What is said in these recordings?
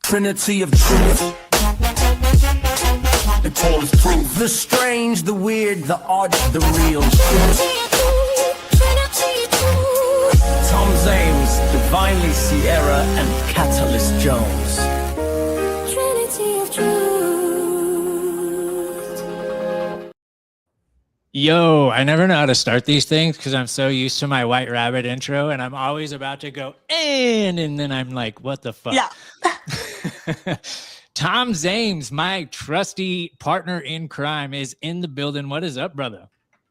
Trinity of truth. The call is proof. The strange, the weird, the odd, the real. Tom Zames, Divinely Sierra, and Catalyst Jones. Trinity of truth. Yo, I never know how to start these things because I'm so used to my White Rabbit intro, and I'm always about to go and then I'm like, what the fuck? Yeah. Tom Zames, my trusty partner in crime, is in the building. What is up, brother?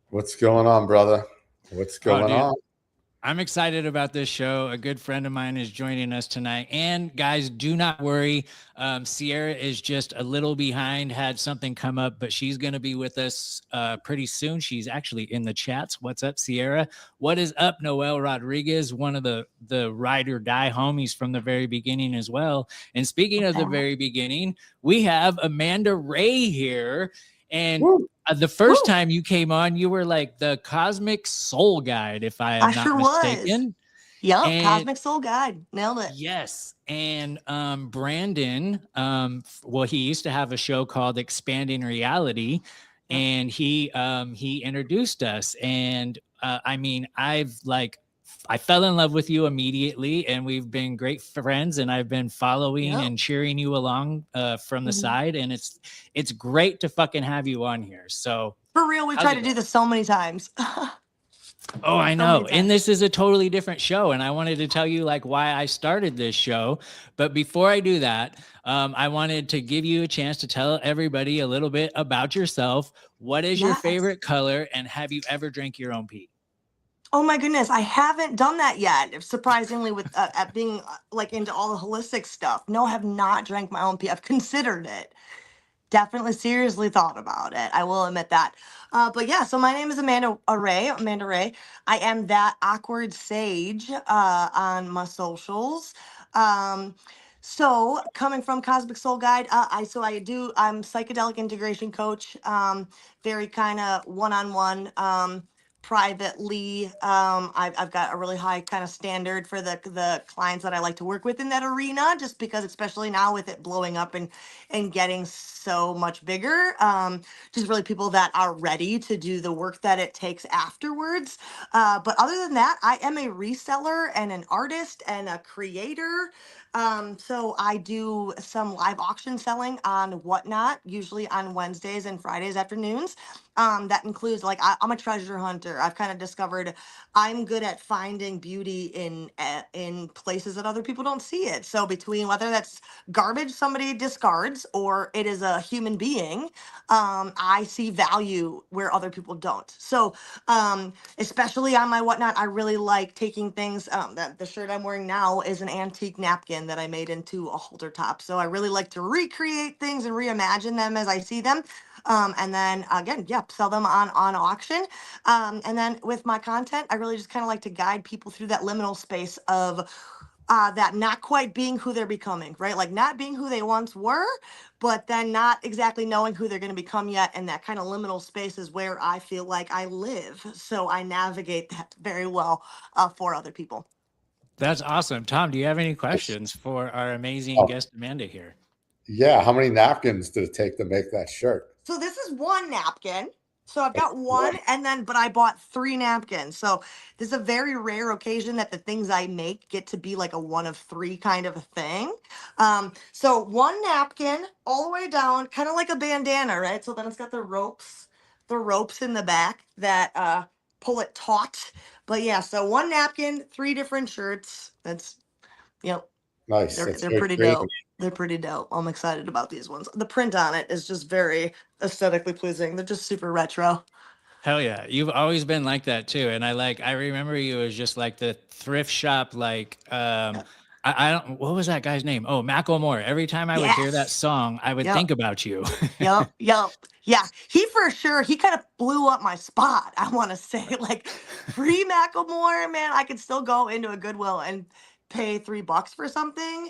What's going on, brother? What's going on? I'm excited about this show. A good friend of mine is joining us tonight. And guys, do not worry. Sierra is just a little behind, had something come up, but she's going to be with us pretty soon. She's actually in the chats. What's up, Sierra? What is up, Noel Rodriguez, one of the ride or die homies from the very beginning as well. And speaking of the very beginning, we have Amanda Rae here. And the first time you came on, you were like the Cosmic Soul Guide, if I am not mistaken. Yep, Cosmic Soul Guide. Nailed it. Yes. And Brandon, well, he used to have a show called Expanding Reality, and he introduced us. And I mean, I fell in love with you immediately, and we've been great friends, and I've been following and cheering you along from the side, and it's great to fucking have you on here. So for real, we've tried to do this so many times. Oh, I know. And this is a totally different show, and I wanted to tell you like why I started this show. But before I do that, I wanted to give you a chance to tell everybody a little bit about yourself. What is your favorite color, and have you ever drank your own pee? Oh my goodness, I haven't done that yet. Surprisingly, with at being like into all the holistic stuff. No, I have not drank my own pee. I've considered it. Definitely seriously thought about it. I will admit that. But yeah, so my name is Amanda Rae. I am that Akward Sage on my socials. So coming from Cosmic Soul Guide, I'm psychedelic integration coach, very kind of one-on-one, privately. I've got a really high kind of standard for the clients that I like to work with in that arena, just because, especially now with it blowing up and getting so much bigger, just really people that are ready to do the work that it takes afterwards. But other than that, I am a reseller and an artist and a creator. So I do some live auction selling on Whatnot, usually on Wednesdays and Fridays afternoons. That includes I'm a treasure hunter. I've kind of discovered I'm good at finding beauty in places that other people don't see it. So between whether that's garbage somebody discards or it is a human being, I see value where other people don't. So especially on my Whatnot, I really like taking things. The shirt I'm wearing now is an antique napkin that I made into a halter top. So I really like to recreate things and reimagine them as I see them. And then again, sell them on auction. And then with my content, I really just kind of like to guide people through that liminal space of that not quite being who they're becoming, right? Like not being who they once were, but then not exactly knowing who they're going to become yet. And that kind of liminal space is where I feel like I live. So I navigate that very well for other people. That's awesome. Tom, do you have any questions for our amazing guest Amanda here? Yeah. How many napkins did it take to make that shirt? So this is one napkin. So I've got one but I bought 3 napkins. So this is a very rare occasion that the things I make get to be like a 1 of 3 kind of a thing. So one napkin all the way down, kind of like a bandana, right? So then it's got the ropes in the back that pull it taut. But yeah, so one napkin, 3 different shirts. That's, nice. They're pretty dope. They're pretty dope. I'm excited about these ones. The print on it is just very aesthetically pleasing. They're just super retro. Hell yeah. You've always been like that too. And I remember you as just like the thrift shop, I don't, what was that guy's name? Oh, Macklemore. Every time I would hear that song, I would think about you. Yep. Yeah. He kind of blew up my spot. I want to say like free Macklemore, man, I could still go into a Goodwill and pay $3 for something.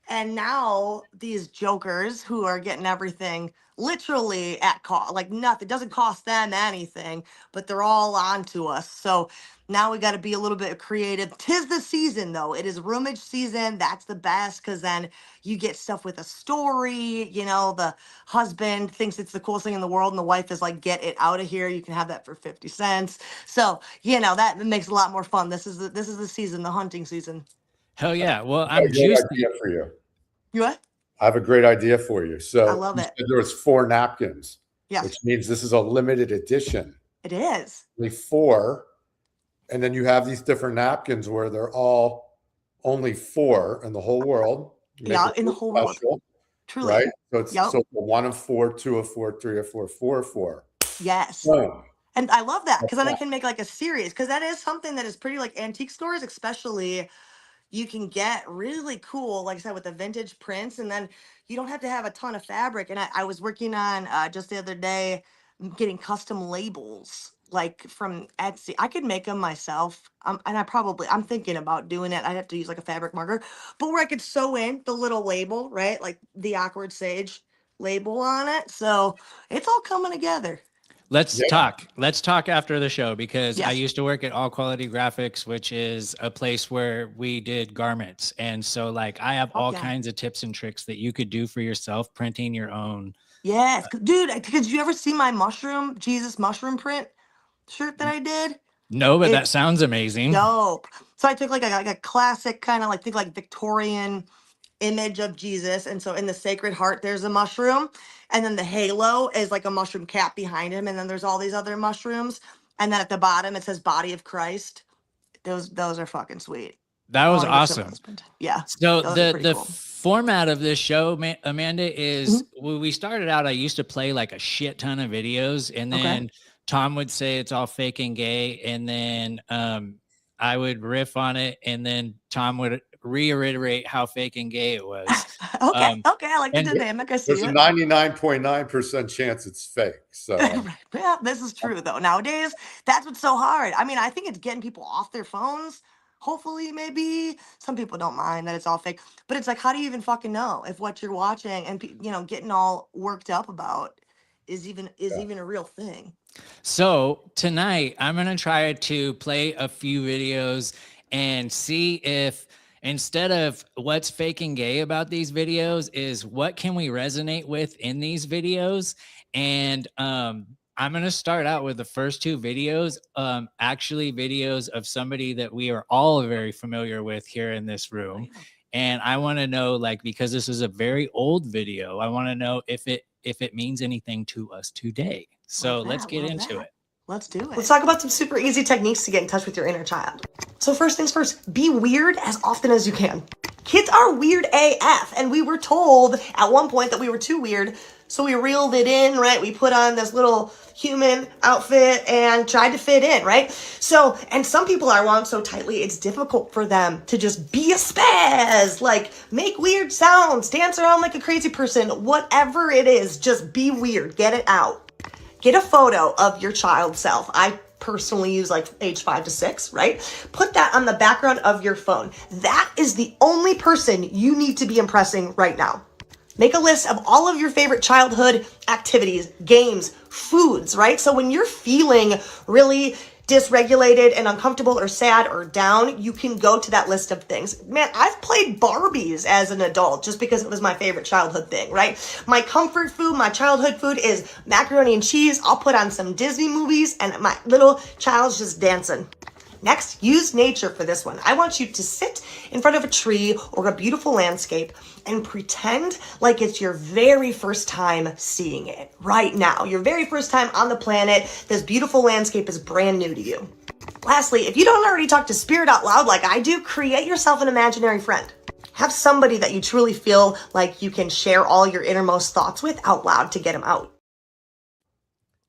And now these jokers who are getting everything literally at cost, like nothing, it doesn't cost them anything, but they're all on to us. So now we got to be a little bit creative. 'Tis the season though. It is roomage season. That's the best because then you get stuff with a story. You know, the husband thinks it's the coolest thing in the world, and the wife is like, "Get it out of here. You can have that for 50 cents." So, you know, that makes it a lot more fun. This is the season, the hunting season. Hell yeah. Well, I have I'm a great juiced. idea for you. You what? I have a great idea for you. I So love you it. said there was 4 napkins, Yes, which means this is a limited edition. it is. Only 4. And then you have these different napkins where they're all only 4 in the whole world. You make Yeah, it in the feel whole world. special, Truly. right? So it's Yep. so 1 of 4, 2 of 4, 3 of 4, 4 of 4. Yes. Boom. And I love that because then I That's can make like a series because that is something that is pretty like antique stores, especially you can get really cool, like I said, with the vintage prints, and then you don't have to have a ton of fabric. And I was working on just the other day getting custom labels like from Etsy. I could make them myself, and I'm thinking about doing it. I'd have to use like a fabric marker, but where I could sew in the little label, right, like the Akward Sage label on it. So it's all coming together. Let's Yeah. talk. Let's talk after the show because I Yes. used to work at All Quality Graphics, which is a place where we did garments. And so like I have all Yeah. kinds of tips and tricks that you could do for yourself printing your own. Yes, dude. Did you ever see my Jesus mushroom print shirt that I did? No, but that It's sounds amazing. dope. So I took like a classic kind of like think like Victorian image of Jesus, and so in the Sacred Heart there's a mushroom, and then the halo is like a mushroom cap behind him, and then there's all these other mushrooms, and then at the bottom it says Body of Christ. Those are fucking sweet. That I was wanna get some awesome. husband. Yeah, So those are pretty the cool. format of this show, Amanda, is Mm-hmm. when we started out, I used to play like a shit ton of videos, and Okay. then Tom would say it's all fake and gay, and then I would riff on it, and then Tom would reiterate how fake and gay it was. Okay, I like the and dynamic. I see There's a it. 99.9% chance it's fake. So Right. Yeah, this is true though. Nowadays, that's what's so hard. I mean, I think it's getting people off their phones. Hopefully, maybe some people don't mind that it's all fake, but it's like, how do you even fucking know if what you're watching and getting all worked up about is yeah. even a real thing? So tonight I'm going to try to play a few videos and see if instead of what's fake and gay about these videos is what can we resonate with in these videos. And I'm going to start out with the first 2 videos, actually videos of somebody that we are all very familiar with here in this room. And I want to know, like, because this is a very old video, I want to know if it means anything to us today. So let's get into it. Let's do it. Let's talk about some super easy techniques to get in touch with your inner child. So first things first, be weird as often as you can. Kids are weird AF, and we were told at one point that we were too weird, so we reeled it in, right? We put on this little human outfit and tried to fit in, right? So, and some people are wound so tightly, it's difficult for them to just be a spaz, like make weird sounds, dance around like a crazy person, whatever it is, just be weird, get it out. Get a photo of your child self. I personally use like age 5 to 6, right? Put that on the background of your phone. That is the only person you need to be impressing right now. Make a list of all of your favorite childhood activities, games, foods, right? So when you're feeling really dysregulated and uncomfortable or sad or down, you can go to that list of things. Man, I've played Barbies as an adult just because it was my favorite childhood thing, right? My comfort food, my childhood food is macaroni and cheese. I'll put on some Disney movies and my little child's just dancing. Next, use nature for this one. I want you to sit in front of a tree or a beautiful landscape and pretend like it's your very first time seeing it right now. Your very first time on the planet. This beautiful landscape is brand new to you. Lastly, if you don't already talk to spirit out loud like I do, create yourself an imaginary friend. Have somebody that you truly feel like you can share all your innermost thoughts with out loud to get them out.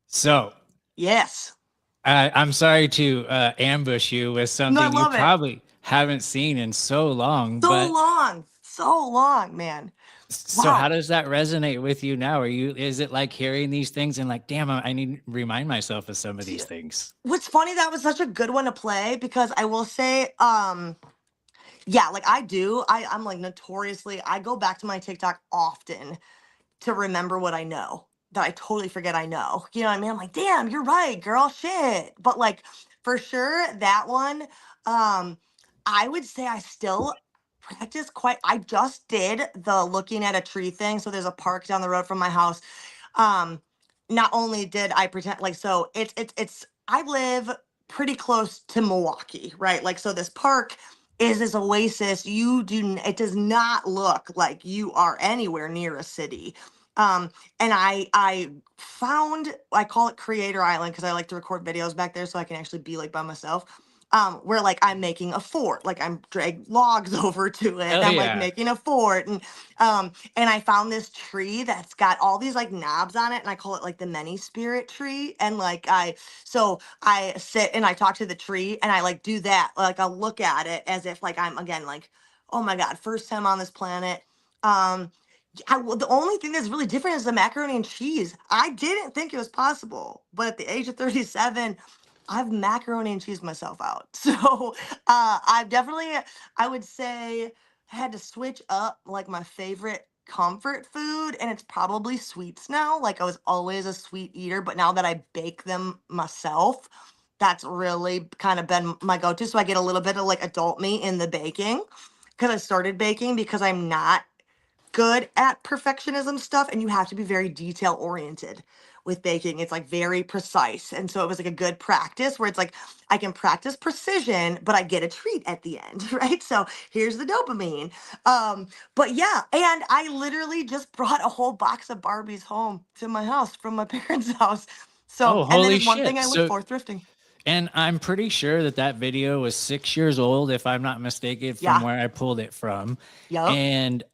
So, yes. I'm sorry to ambush you with something you love it. probably haven't seen in so long. So long, man. So Wow. how does that resonate with you now? Is it like hearing these things and like, damn, I need to remind myself of some of these things? What's funny, that was such a good one to play because I will say, Yeah, like I do. I'm like notoriously, I go back to my TikTok often to remember what I know that I totally forget I know. You know what I mean? I'm like, damn, you're right, girl, shit. But like for sure, that one, I would say I still practice quite. I just did the looking at a tree thing. So there's a park down the road from my house. um Not only did I pretend like, so it's I live pretty close to Milwaukee, right? Like, so this park is this oasis. It does not look like you are anywhere near a city. And I found, I call it Creator Island because I like to record videos back there so I can actually be like by myself. Where like I'm making a fort, like I'm drag logs over to it, and Hell I'm like yeah. making a fort, and I found this tree that's got all these like knobs on it, and I call it like the many spirit tree. And like so I sit and I talk to the tree, and I like do that, like I'll look at it as if like I'm again like, oh my god, first time on this planet. Um, the only thing that's really different is the macaroni and cheese. I didn't think it was possible, but at the age of 37, I've macaroni and cheese myself out. So I've definitely, I would say, had to switch up like my favorite comfort food, and it's probably sweets now. Like I was always a sweet eater, but now that I bake them myself, that's really kind of been my go-to. So I get a little bit of like adult me in the baking because I started baking because I'm not good at perfectionism stuff, and you have to be very detail oriented with baking. It's like very precise, and so it was like a good practice where it's like I can practice precision but I get a treat at the end. Right? So here's the dopamine. But yeah, and I literally just brought a whole box of Barbies home to my house from my parents' house. So, Oh, and that holy is one thing shit. I look So, for thrifting. and I'm pretty sure that that video was 6 years old, if I'm not mistaken, from Yeah. where I pulled it from. Yep. And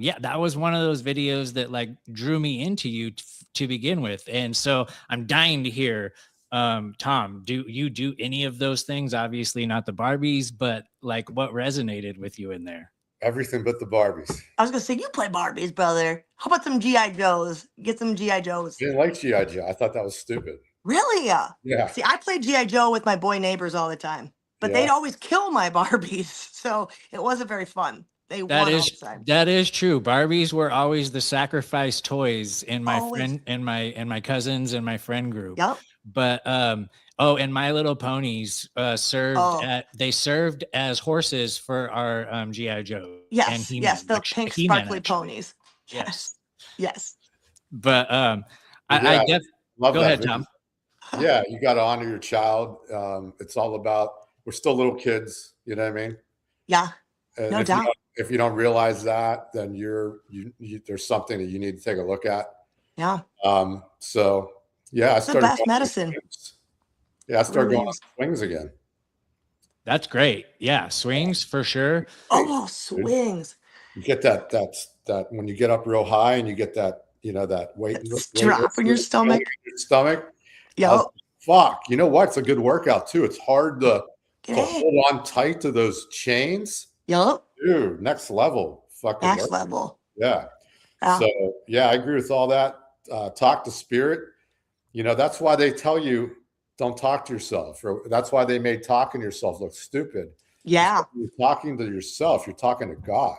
yeah, that was one of those videos that like drew me into you to begin with. And so I'm dying to hear, Tom, do you do any of those things? Obviously not the Barbies, but like what resonated with you in there? Everything but the Barbies. I was gonna say you play Barbies, brother. How about some GI Joes? Get some GI Joes. I didn't like GI Joe. I thought that was stupid. Really? Yeah, See, I played GI Joe with my boy neighbors all the time, but yeah. they'd always kill my Barbies, so it wasn't very fun. They That won all is the time. that is true. Barbies were always the sacrifice toys in my Always. friend and my cousins and my friend group. Yep. But oh, and My Little Ponies Oh, served as horses for our GI Joe and yes, yes. He-Man, The like pink He-Man sparkly actually. ponies. Yes. Yes, yes. But I Yeah, def love go that ahead, video. Tom. Yeah, you got to honor your child. It's all about, we're still little kids, you know what I mean? Yeah, And no doubt. if you don't realize that, then there's something that you need to take a look at. Yeah, So yeah, I it's the started best going on medicine. swings. Yeah, I It started really going on is. swings again. That's great. Yeah, swings for sure. Oh, Dude. swings. You get that when you get up real high and you get that, that It's weight drop in your feeling stomach. in your stomach. I was Yep. like, fuck, you know what? It's a good workout too. It's hard to Okay. hold on tight to those chains. Yep. Dude, next level fucking Next work. level. Yeah. Yeah. So yeah, I agree with all that. Talk to spirit. That's why they tell you don't talk to yourself, or that's why they made talking to yourself look stupid. Yeah. You're talking to yourself, you're talking to God.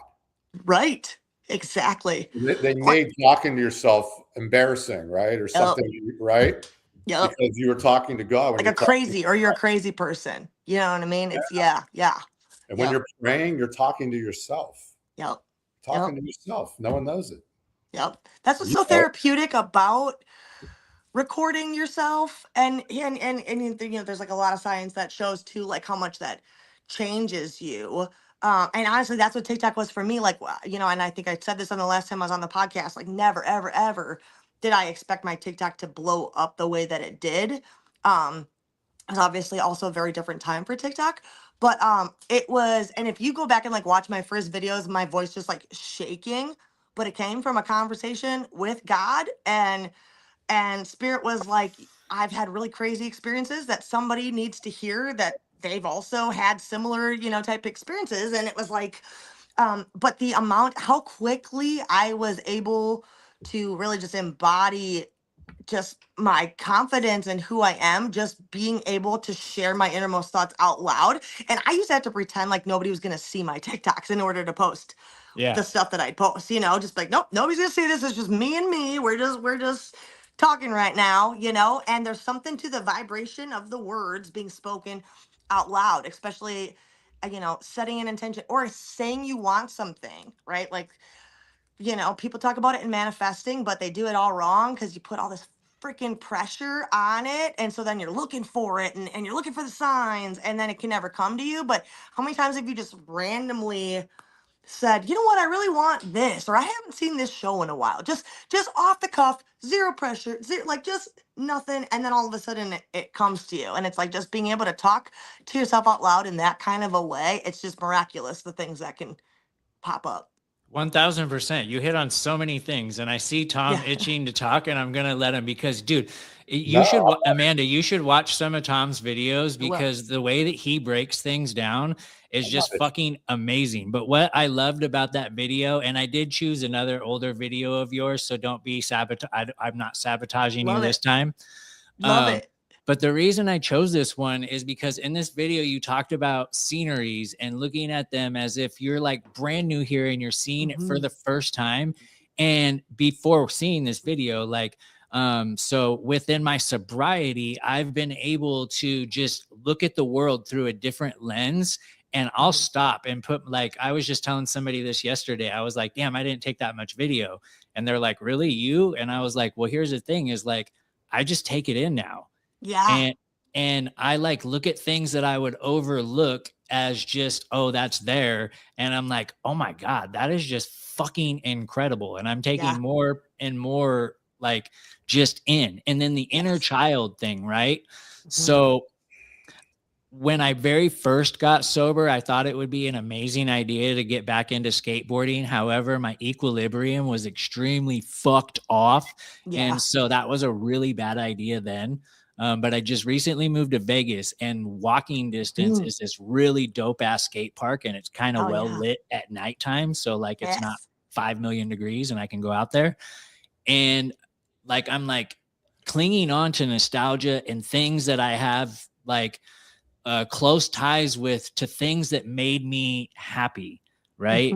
Right. Exactly. They What? made talking to yourself embarrassing, right? Or Yep. something, right? Yep. Because you were talking to God when Like you're a talking. crazy, or you're a crazy person. You know what I mean? It's yeah. And when Yep. you're praying, you're talking to yourself. Yep. Talking Yep. to yourself. No one knows it. Yep. That's what's You so know. therapeutic about recording yourself. And there's like a lot of science that shows too, like how much that changes you. And honestly, that's what TikTok was for me. Like, and I think I said this on the last time I was on the podcast. Like, never, ever, ever did I expect my TikTok to blow up the way that it did. It's obviously also a very different time for TikTok. But it was, and if you go back and like watch my first videos, my voice just like shaking, but it came from a conversation with God, and spirit was like, I've had really crazy experiences that somebody needs to hear, that they've also had similar, type experiences. And it was like, but the amount, how quickly I was able to really just embody just my confidence in who I am, just being able to share my innermost thoughts out loud. And I used to have to pretend like nobody was going to see my TikToks in order to post Yeah. the stuff that I'd post, just like, nope, nobody's going to see this. It's just me and me. We're just talking right now, and there's something to the vibration of the words being spoken out loud, especially, setting an intention or saying you want something, right? Like, people talk about it in manifesting, but they do it all wrong because you put all this freaking pressure on it. And so then you're looking for it and you're looking for the signs and then it can never come to you. But how many times have you just randomly said, you know what, I really want this, or I haven't seen this show in a while. Just off the cuff, zero pressure, like just nothing. And then all of a sudden it comes to you. And it's like just being able to talk to yourself out loud in that kind of a way. It's just miraculous, the things that can pop up. 1000%. You hit on so many things, and I see Tom Yeah. itching to talk, and I'm gonna let him because, dude, you should, Amanda, you should watch some of Tom's videos because the way that he breaks things down is just fucking amazing. But what I loved about that video, and I did choose another older video of yours, so don't be I'm not sabotaging you this time. Love it. But the reason I chose this one is because in this video, you talked about sceneries and looking at them as if you're like brand new here and you're seeing it for the first time. And before seeing this video, like, so within my sobriety, I've been able to just look at the world through a different lens. And I'll stop and put, like, I was just telling somebody this yesterday. I was like, damn, I didn't take that much video. And they're like, really, you? And I was like, well, here's the thing is like, I just take it in now. Yeah. And I like look at things that I would overlook as just, oh, that's there. And I'm like, oh my God, that is just fucking incredible. And I'm taking more and more like just in. And then the inner child thing, right? So when I very first got sober, I thought it would be an amazing idea to get back into skateboarding. However, my equilibrium was extremely fucked off. And so that was a really bad idea then. But I just recently moved to Vegas, and walking distance is this really dope ass skate park, and it's kind of lit at nighttime. So like it's not 5 million degrees and I can go out there. And like I'm like clinging on to nostalgia and things that I have like close ties with, to things that made me happy, right?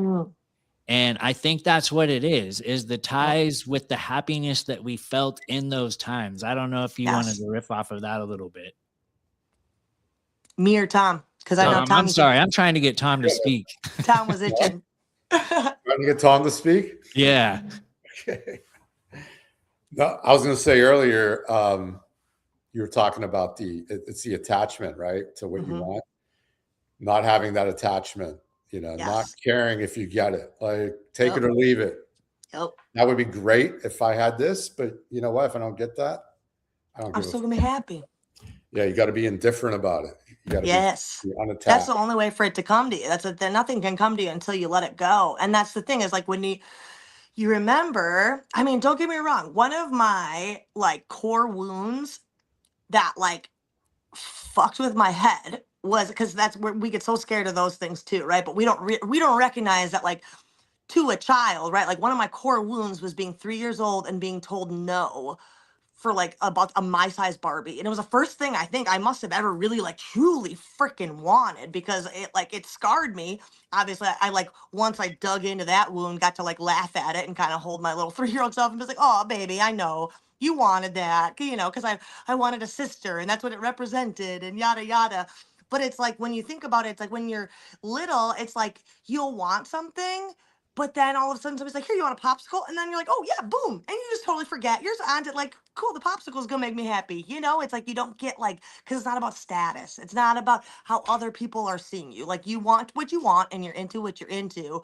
And I think that's what it is the ties with the happiness that we felt in those times. I don't know if you wanted to riff off of that a little bit. Me or Tom? Because I know Tom. I'm sorry. I'm trying to get Tom to speak. Tom was itching. Trying to get Tom to speak? Yeah. Okay. No, I was going to say earlier, you were talking about it's the attachment, right? To what you want. Not having that attachment. Not caring if you get it, like take it or leave it. That would be great if I had this, but you know what? If I don't get that, I'm still gonna be happy. Yeah, you got to be indifferent about it. You got to be unattached. That's the only way for it to come to you. Nothing can come to you until you let it go. And that's the thing is like when you remember. I mean, don't get me wrong. One of my like core wounds that like fucked with my head was because that's where we get so scared of those things too, right? But we don't recognize that like to a child, right? Like one of my core wounds was being 3 years old and being told no for like about a my size Barbie. And it was the first thing I think I must have ever really like truly freaking wanted because it scarred me. Obviously I like once I dug into that wound, got to like laugh at it and kind of hold my little 3-year-old self and be like, oh baby, I know you wanted that, because I wanted a sister and that's what it represented and yada yada. But it's like when you think about it, it's like when you're little, it's like you'll want something, but then all of a sudden somebody's like, here, you want a popsicle? And then you're like, oh yeah, boom. And you just totally forget. You're on to like, cool, the popsicle's gonna make me happy. It's like you don't get like, because it's not about status. It's not about how other people are seeing you. Like you want what you want and you're into what you're into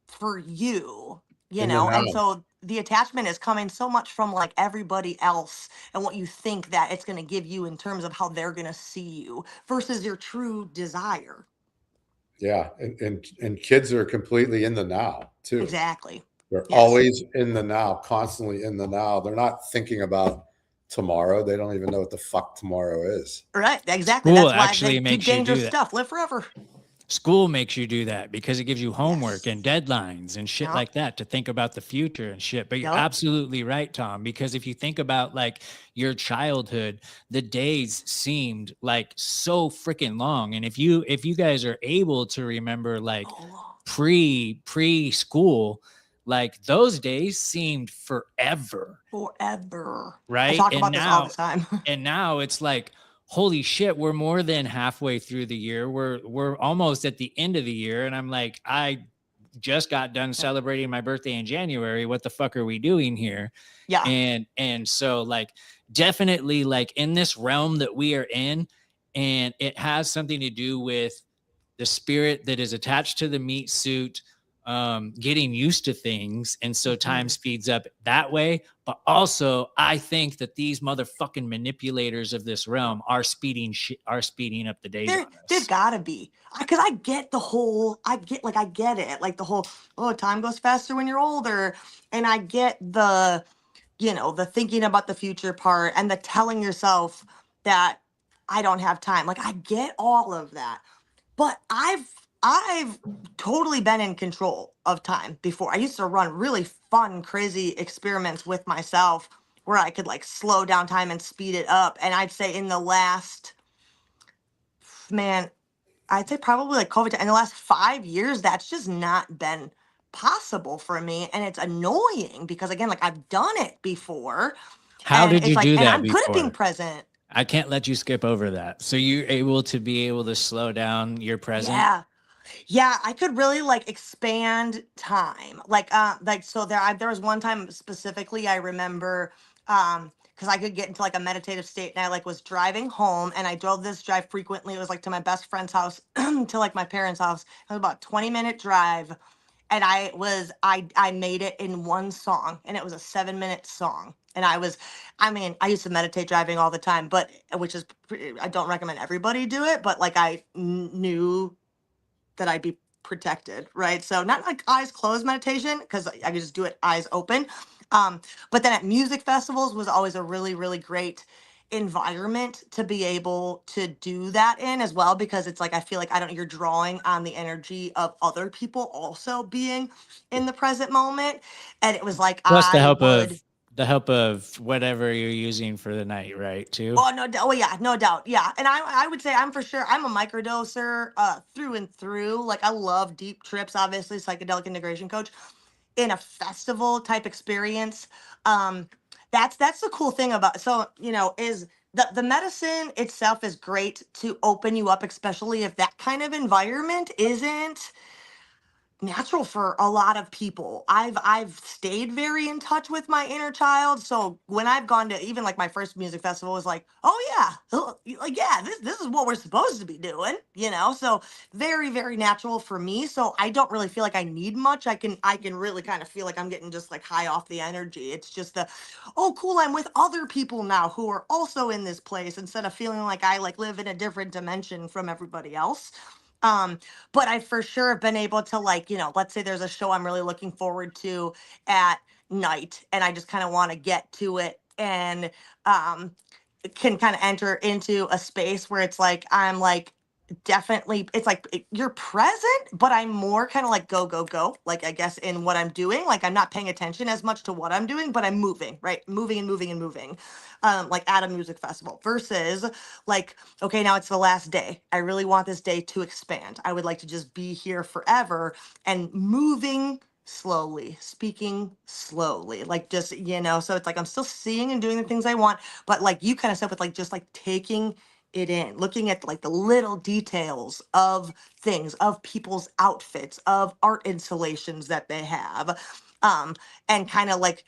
for you, and so the attachment is coming so much from like everybody else and what you think that it's going to give you in terms of how they're going to see you versus your true desire. Yeah. And kids are completely in the now too. Exactly. They're always in the now, constantly in the now. They're not thinking about tomorrow. They don't even know what the fuck tomorrow is. Right. Exactly. School That's why actually they makes do you do dangerous that. stuff. Live forever. School makes you do that because it gives you homework Yes. and deadlines and shit Yep. like that to think about the future and shit. But you're Yep. absolutely right, Tom, because if you think about like your childhood, the days seemed like so freaking long. And if you guys are able to remember like Oh, preschool, like those days seemed forever, forever. I right? talk about this all the time. And now it's like, holy shit, we're more than halfway through the year. We're almost at the end of the year. And I'm like, I just got done celebrating my birthday in January. What the fuck are we doing here? Yeah. And so like definitely like in this realm that we are in, and it has something to do with the spirit that is attached to the meat suit, getting used to things. And so time speeds up that way. But also I think that these motherfucking manipulators of this realm are speeding up the days on us. They've got to be. Because I get the whole, I get it. Like the whole, oh, time goes faster when you're older. And I get the, the thinking about the future part and the telling yourself that I don't have time. Like I get all of that. But I've totally been in control of time before. I used to run really fun, crazy experiments with myself where I could like slow down time and speed it up. And I'd say in the last, man, I'd say probably like COVID, in the last 5 years, that's just not been possible for me. And it's annoying because again, like I've done it before. How And did you it's like, do and that I'm good at being before? present. I can't let you skip over that. So you're able to slow down your present. Yeah. Yeah, I could really like expand time. Like so there was one time specifically I remember because I could get into like a meditative state and I like was driving home and I drove this drive frequently. It was like to my best friend's house to like my parents' house. It was about a 20-minute drive and I made it in one song and it was a 7-minute song. And I used to meditate driving all the time, but I don't recommend everybody do it, but like I knew that I'd be protected, right? So not like eyes closed meditation because I could just do it eyes open. But then at music festivals was always a really, really great environment to be able to do that in as well because it's like I feel like you're drawing on the energy of other people also being in the present moment. And it was like Plus I would the help of whatever you're using for the night, right? Too. Oh no! Oh yeah, no doubt. Yeah, and I would say I'm a microdoser through and through. Like I love deep trips. Obviously, psychedelic integration coach in a festival type experience. That's the cool thing about is the medicine itself is great to open you up, especially if that kind of environment isn't natural for a lot of people. I've stayed very in touch with my inner child. So when I've gone to even like my first music festival was like, oh yeah, like yeah, this is what we're supposed to be doing, So very, very natural for me. So I don't really feel like I need much. I can really kind of feel like I'm getting just like high off the energy. It's just oh cool, I'm with other people now who are also in this place instead of feeling like I like live in a different dimension from everybody else. But I for sure have been able to like, let's say there's a show I'm really looking forward to at night and I just kind of want to get to it and can kind of enter into a space where it's like I'm like definitely it's like you're present but I'm more kind of like go go go like I guess in what I'm doing like I'm not paying attention as much to what I'm doing but I'm moving right moving and moving and moving like at a music festival versus like okay now it's the last day I really want this day to expand I would like to just be here forever and moving slowly speaking slowly like just so it's like I'm still seeing and doing the things I want but like you kind of said with like just like taking it in looking at like the little details of things of people's outfits of art installations that they have and kind of like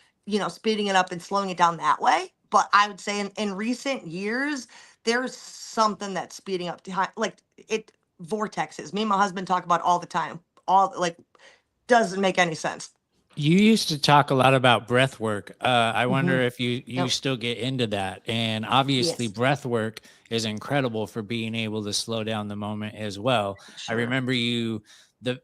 speeding it up and slowing it down that way but I would say in recent years there's something that's speeding up behind like it vortexes me and my husband talk about all the time all like doesn't make any sense. You used to talk a lot about breath work. I wonder Mm-hmm. if you Yep. still get into that. And obviously, Yes. breath work is incredible for being able to slow down the moment as well. I Sure. remember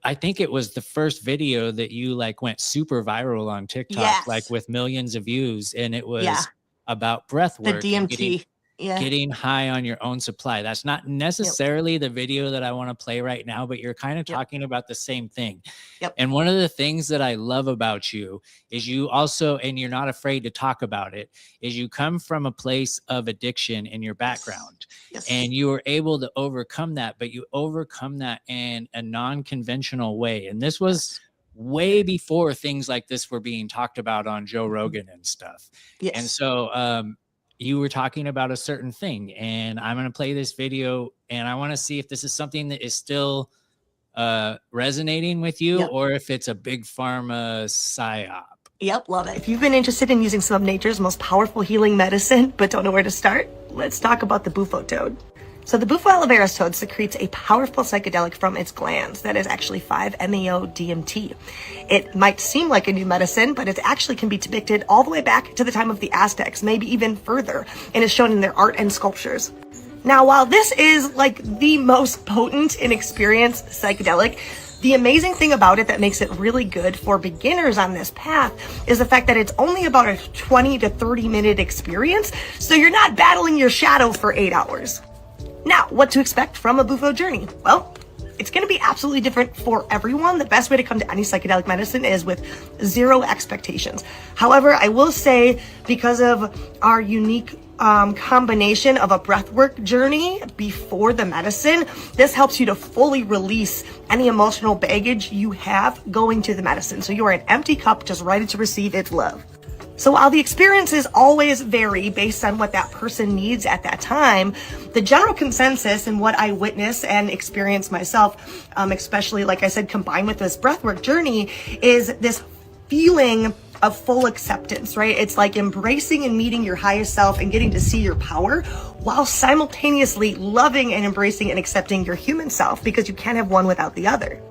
I think it was the first video that you like went super viral on TikTok, like Yes. with millions of views, and it Yeah. was about breath The work and getting DMT. Yeah. getting high on your own supply. That's not necessarily the video that I want to play right now, but you're kind of talking about the same thing. Yep. And one of the things that I love about you is you also, and you're not afraid to talk about it, is you come from a place of addiction in your background. Yes. And you were able to overcome that, but you overcome that in a non-conventional way. And this was way before things like this were being talked about on Joe Rogan and stuff. Yes. And so you were talking about a certain thing, and I'm going to play this video, and I want to see if this is something that is still resonating with you, or if it's a big pharma psyop. Yep, love it. If you've been interested in using some of nature's most powerful healing medicine, but don't know where to start, let's talk about the bufo toad. So the bufo alvarius toad secretes a powerful psychedelic from its glands that is actually 5-MeO-DMT. It might seem like a new medicine, but it actually can be depicted all the way back to the time of the Aztecs, maybe even further, and is shown in their art and sculptures. Now, while this is like the most potent and experienced psychedelic, the amazing thing about it that makes it really good for beginners on this path is the fact that it's only about a 20 to 30 minute experience, so you're not battling your shadow for 8 hours. Now, what to expect from a bufo journey? Well, it's going to be absolutely different for everyone. The best way to come to any psychedelic medicine is with zero expectations. However, I will say, because of our unique combination of a breathwork journey before the medicine, this helps you to fully release any emotional baggage you have going to the medicine. So you are an empty cup just ready to receive its love. So while the experiences always vary based on what that person needs at that time, the general consensus and what I witness and experience myself, especially, like I said, combined with this breathwork journey, is this feeling of full acceptance, right? It's like embracing and meeting your highest self and getting to see your power while simultaneously loving and embracing and accepting your human self, because you can't have one without the other.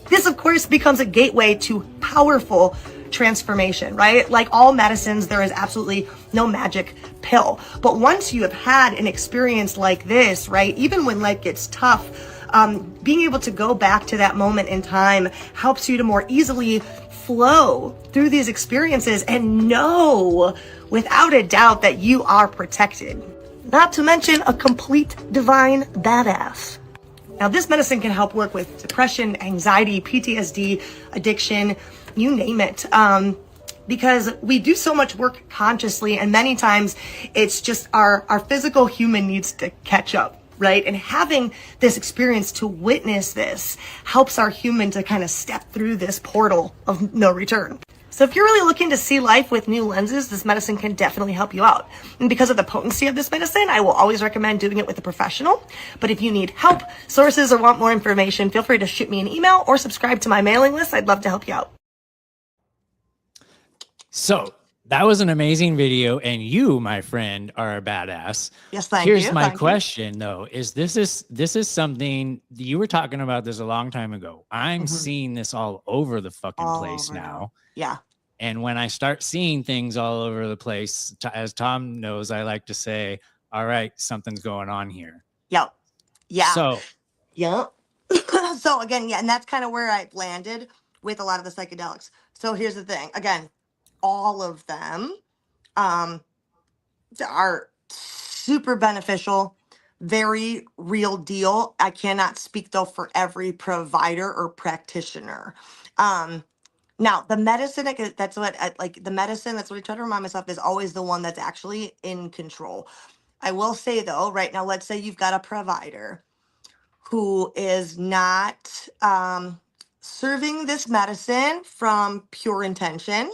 This, of course, becomes a gateway to powerful transformation, right? Like all medicines, there is absolutely no magic pill. But once you have had an experience like this, right, even when life gets tough, being able to go back to that moment in time helps you to more easily flow through these experiences and know without a doubt that you are protected. Not to mention a complete divine badass. Now, this medicine can help work with depression, anxiety, PTSD, addiction, you name it. Because we do so much work consciously, and many times it's just our physical human needs to catch up, right? And having this experience to witness this helps our human to kind of step through this portal of no return. So if you're really looking to see life with new lenses, this medicine can definitely help you out. And because of the potency of this medicine, I will always recommend doing it with a professional. But if you need help, sources, or want more information, feel free to shoot me an email or subscribe to my mailing list. I'd love to help you out. So that was an amazing video, and you, my friend, are a badass. Yes, thank you. Here's my question, though: this is something you were talking about this a long time ago. I'm seeing this all over the fucking place now. Yeah. And when I start seeing things all over the place, as Tom knows, I like to say, "All right, something's going on here." Yep. Yeah. So. Yep. So again, yeah, and that's kind of where I've landed with a lot of the psychedelics. So here's the thing. Again, all of them are super beneficial, very real deal. I cannot speak though for every provider or practitioner. Now the medicine, that's what the medicine, that's what I try to remind myself, is always the one that's actually in control. I will say though, right now, let's say you've got a provider who is not serving this medicine from pure intention.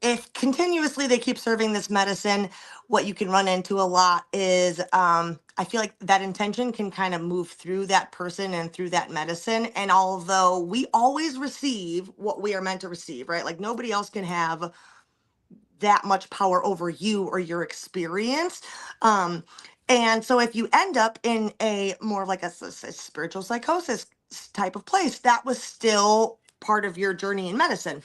If continuously they keep serving this medicine, what you can run into a lot is I feel like that intention can kind of move through that person and through that medicine. And although we always receive what we are meant to receive, right? Like nobody else can have that much power over you or your experience. And so if you end up in a more like a spiritual psychosis type of place, that was still part of your journey in medicine.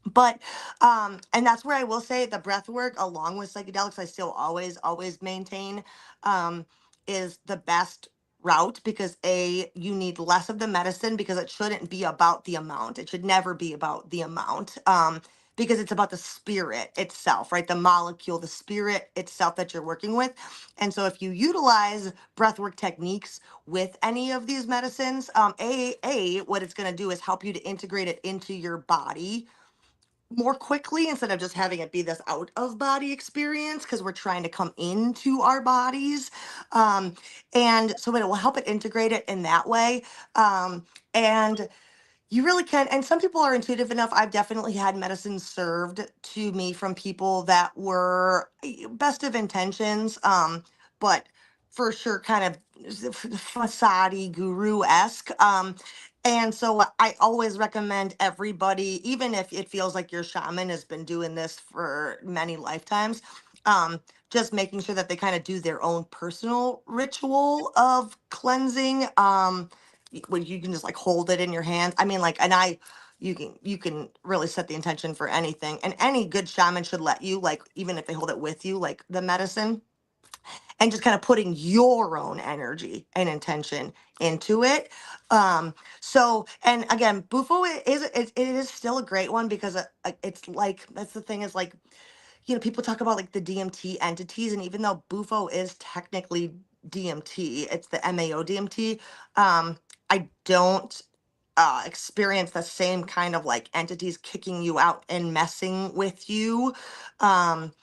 But and that's where I will say the breath work along with psychedelics, I still always maintain is the best route, because you need less of the medicine, because it shouldn't be about the amount. It should never be about the amount. because it's about the spirit itself, right? The molecule, the spirit itself that you're working with. And so if you utilize breathwork techniques with any of these medicines, what it's going to do is help you to integrate it into your body more quickly instead of just having it be this out of body experience, because we're trying to come into our bodies. And so it will help it integrate it in that way. And you really can. And some people are intuitive enough. I've definitely had medicine served to me from people that were best of intentions, but for sure kind of facade guru-esque. And so I always recommend everybody, even if it feels like your shaman has been doing this for many lifetimes, just making sure that they kind of do their own personal ritual of cleansing. When you can just like hold it in your hands. I mean, like, and you can really set the intention for anything. And any good shaman should let you, like, even if they hold it with you, like the medicine, and just kind of putting your own energy and intention into it. So, and again, Bufo it is still a great one because it's like, that's the thing is like, people talk about like the DMT entities, and even though Bufo is technically DMT, it's the MAO DMT. I don't experience the same kind of like entities kicking you out and messing with you. Um,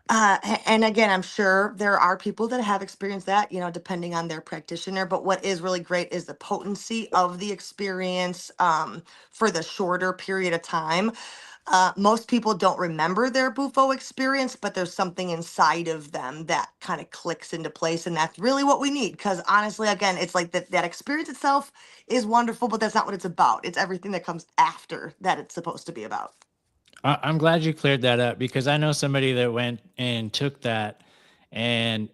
and again, I'm sure there are people that have experienced that, depending on their practitioner. But what is really great is the potency of the experience for the shorter period of time. Most people don't remember their Bufo experience, but there's something inside of them that kind of clicks into place. And that's really what we need. Because honestly, again, it's like that experience itself is wonderful, but that's not what it's about. It's everything that comes after that it's supposed to be about. I'm glad you cleared that up, because I know somebody that went and took that and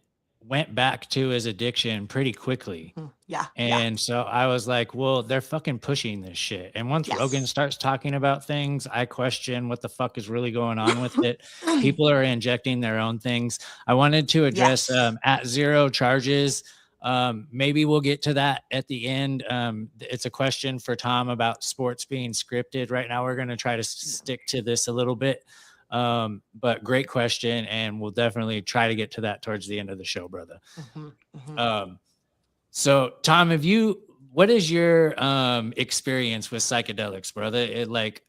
went back to his addiction pretty quickly. Yeah. And so I was like, well, they're fucking pushing this shit. And once Rogan Yes. starts talking about things, I question what the fuck is really going on with it. People are injecting their own things. I wanted to address Yes. at zero charges. Maybe we'll get to that at the end. It's a question for Tom about sports being scripted. Right now, we're going to try to stick to this a little bit. But great question. And we'll definitely try to get to that towards the end of the show, brother. So Tom, what is your experience with psychedelics, brother?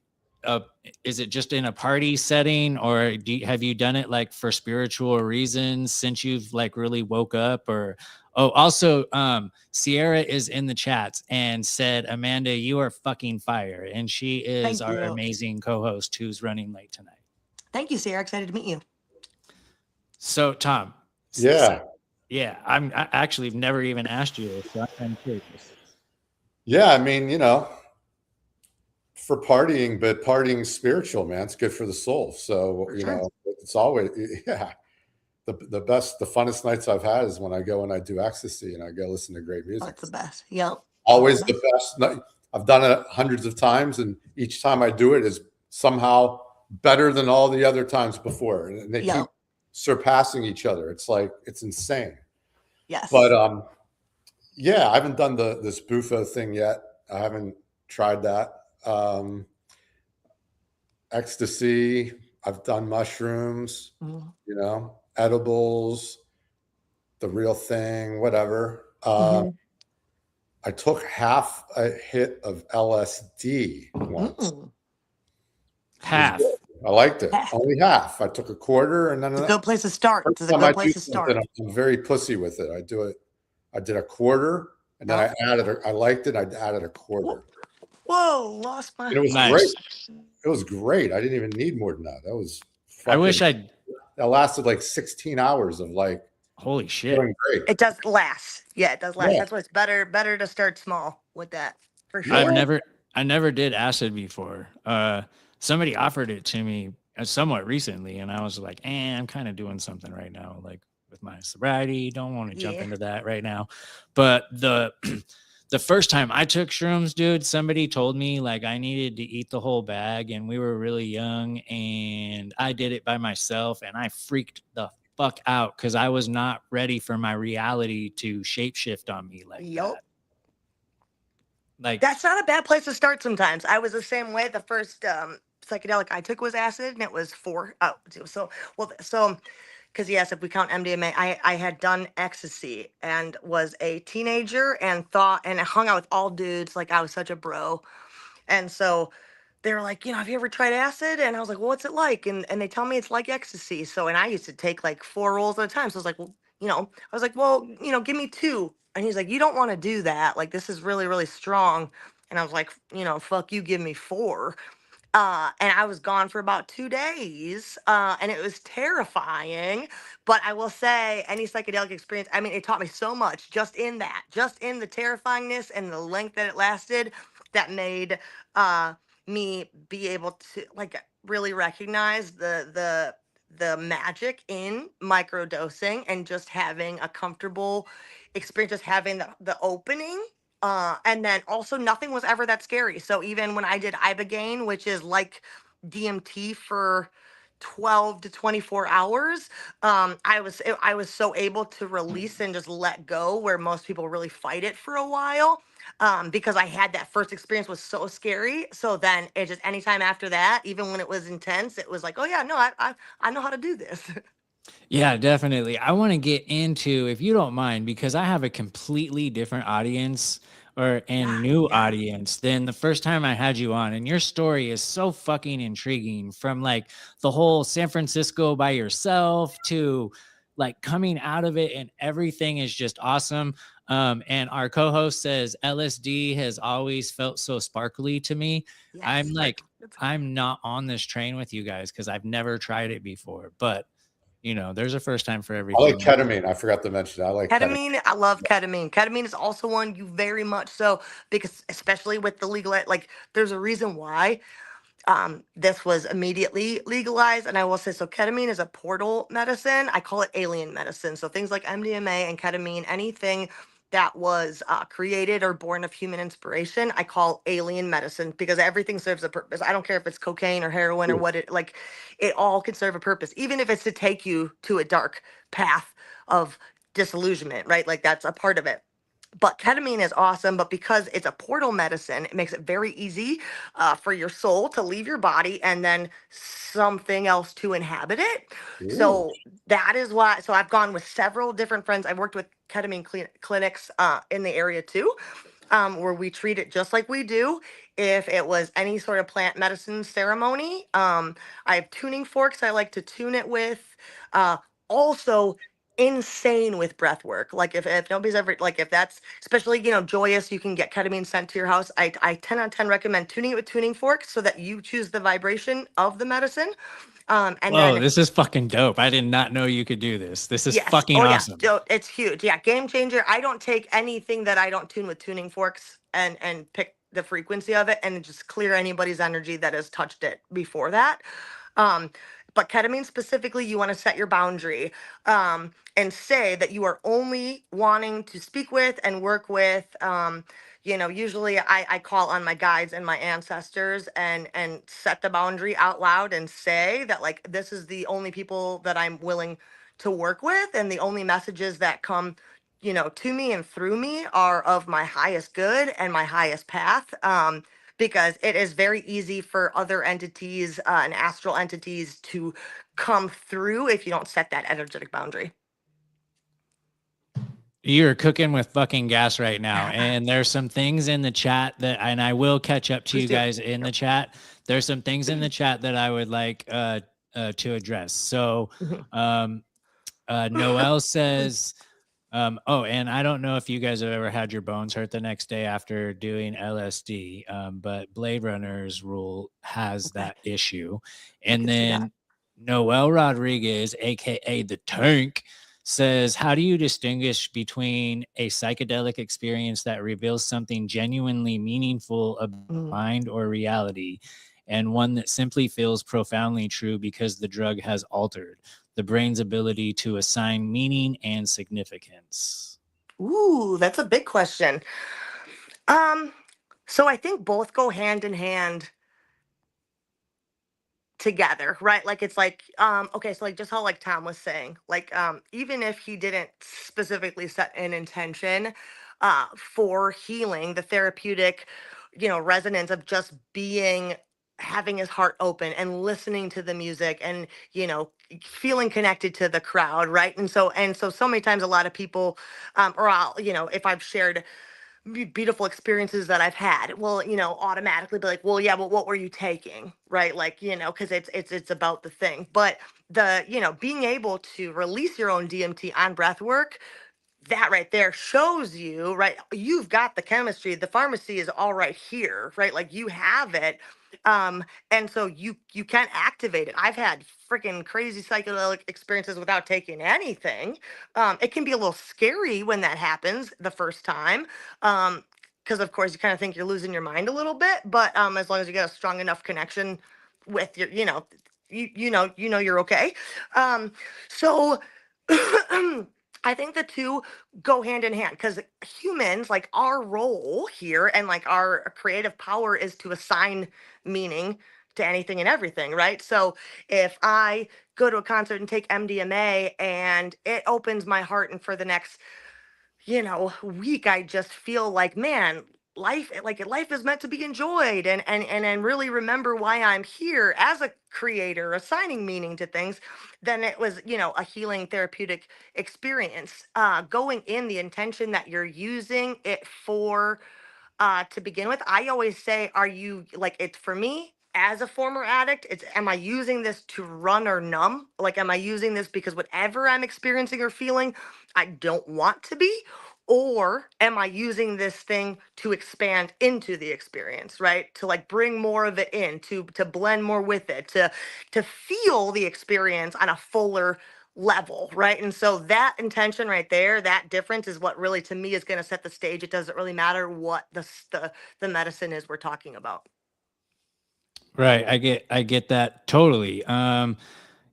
Is it just in a party setting, or have you done it like for spiritual reasons since you've like really woke up? Or also Sierra is in the chats and said, Amanda, you are fucking fire. And she is Thank our you. amazing co-host who's running late tonight. Thank you, Sarah. Excited to meet you. So Tom, Yeah. yeah, I actually never even asked you this, so I'm curious. Yeah. I mean, for partying, but partying spiritual, man, it's good for the soul. So, Sure. it's always, yeah. The best, the funnest nights I've had is when I go and I do ecstasy and I go listen to great music. Oh, it's the best. Yep. Always the best night. I've done it hundreds of times, and each time I do it is somehow better than all the other times before. And they keep surpassing each other. It's like, it's insane. Yes. But yeah, I haven't done this Bufo thing yet. I haven't tried that. Ecstasy, I've done mushrooms, edibles, the real thing, whatever. I took half a hit of LSD once. Half. I liked it. Only half. I took a quarter, and then it's a good place to start. It's a good place to start. I'm very pussy with it. I did a quarter, and then I liked it. I added a quarter. Whoa, lost my. And it was great. It was great. I didn't even need more than that. That was. That lasted like 16 hours of like. Holy shit! Great. It does last. Yeah, it does last. Yeah. That's why it's better to start small with that. For sure. I never did acid before. Somebody offered it to me somewhat recently, and I was like, I'm kind of doing something right now, like with my sobriety. Don't want to jump into that right now. But the first time I took shrooms, dude, somebody told me like I needed to eat the whole bag, and we were really young, and I did it by myself, and I freaked the fuck out because I was not ready for my reality to shapeshift on me like that. Like, that's not a bad place to start sometimes. I was the same way the first psychedelic I took was acid, and it was 4. Oh, so well, so because yes, if we count MDMA, I had done ecstasy and was a teenager and thought and I hung out with all dudes like I was such a bro, and so they were like, have you ever tried acid? And I was like, well, what's it like? And they tell me it's like ecstasy. So, and I used to take like 4 rolls at a time. So I was like, well, I was like, well, give me 2. And he's like, you don't want to do that. Like, this is really, really strong. And I was like, fuck you, give me 4. And I was gone for about 2 days, and it was terrifying. But I will say, any psychedelic experience, I mean, it taught me so much just in the terrifyingness and the length that it lasted, that made uh, me be able to like really recognize the magic in microdosing and just having a comfortable experience, just having the opening, and then also nothing was ever that scary. So even when I did Ibogaine, which is like DMT for 12 to 24 hours, I was so able to release and just let go, where most people really fight it for a while, because I had that first experience was so scary. So then it just anytime after that, even when it was intense, it was like, oh yeah, no, I know how to do this. Yeah, definitely. I want to get into, if you don't mind, because I have a completely different audience and Yeah, new yeah. audience than the first time I had you on. And your story is so fucking intriguing, from like the whole San Francisco by yourself to like coming out of it, and everything is just awesome. And our co-host says LSD has always felt so sparkly to me. I'm Yes. like, I'm not on this train with you guys because I've never tried it before, but there's a first time for I like everything. ketamine. I forgot to mention. I like ketamine. Ketamine, I love ketamine. Ketamine is also one you very much so, because especially with the legal, like there's a reason why this was immediately legalized. And I will say, so ketamine is a portal medicine. I call it alien medicine. So things like MDMA and ketamine, anything that was created or born of human inspiration, I call alien medicine, because everything serves a purpose. I don't care if it's cocaine or heroin or what it all can serve a purpose, even if it's to take you to a dark path of disillusionment, right? Like that's a part of it. But ketamine is awesome, but because it's a portal medicine, it makes it very easy for your soul to leave your body and then something else to inhabit it. Ooh. So that is why. So I've gone with several different friends. I've worked with ketamine clinics in the area too, where we treat it just like we do if it was any sort of plant medicine ceremony. I have tuning forks I like to tune it with. Also, insane with breath work. Like if nobody's ever, like if that's especially joyous, you can get ketamine sent to your house. I 10 out of 10 recommend tuning it with tuning forks so that you choose the vibration of the medicine. And Whoa, then this is fucking dope. I did not know you could do this. This is yes. fucking Oh yeah. awesome. It's huge. Yeah. Game changer. I don't take anything that I don't tune with tuning forks and pick the frequency of it and just clear anybody's energy that has touched it before that. Um, but ketamine specifically, you want to set your boundary, and say that you are only wanting to speak with and work with. Usually I call on my guides and my ancestors and set the boundary out loud and say that like this is the only people that I'm willing to work with, and the only messages that come to me and through me are of my highest good and my highest path, because it is very easy for other entities and astral entities to come through if you don't set that energetic boundary. You're cooking with fucking gas right now. And there's some things in the chat and I will catch up to Please you do. guys in the chat. There's some things in the chat that I would like to address. So, Noel says, and I don't know if you guys have ever had your bones hurt the next day after doing LSD, but Blade Runner's rule has that issue. And then Noel Rodriguez, aka the Tank, says, how do you distinguish between a psychedelic experience that reveals something genuinely meaningful about mind or reality, and one that simply feels profoundly true because the drug has altered the brain's ability to assign meaning and significance? Ooh, that's a big question. So I think both go hand in hand together, right? Like it's like okay, so like just how like Tom was saying, like even if he didn't specifically set an intention for healing, the therapeutic resonance of just being having his heart open and listening to the music and, feeling connected to the crowd, right? And so many times a lot of people, or I'll, if I've shared beautiful experiences that I've had, will, automatically be like, well, yeah, but what were you taking? Right. Like, because it's about the thing. But being able to release your own DMT on breath work, that right there shows you, right, you've got the chemistry, the pharmacy is all right here, right, like you have it. And so you can activate it. I've had freaking crazy psychedelic experiences without taking anything. It can be a little scary when that happens the first time, because of course you kind of think you're losing your mind a little bit, but as long as you get a strong enough connection with your, you're okay. So I think the two go hand in hand, because humans, like, our role here and like our creative power is to assign meaning to anything and everything, right? So if I go to a concert and take MDMA and it opens my heart, and for the next week, I just feel like, man, life is meant to be enjoyed, and really remember why I'm here as a creator, assigning meaning to things, then it was, a healing therapeutic experience. Going in the intention that you're using it for, to begin with. I always say, are you, like, it's for me as a former addict, it's, am I using this to run or numb? Like, am I using this because whatever I'm experiencing or feeling, I don't want to be? Or am I using this thing to expand into the experience, right? To like bring more of it in, to blend more with it, to feel the experience on a fuller level, right? And so that intention right there, that difference is what really, to me, is going to set the stage. It doesn't really matter what the medicine is we're talking about. Right. I get that totally.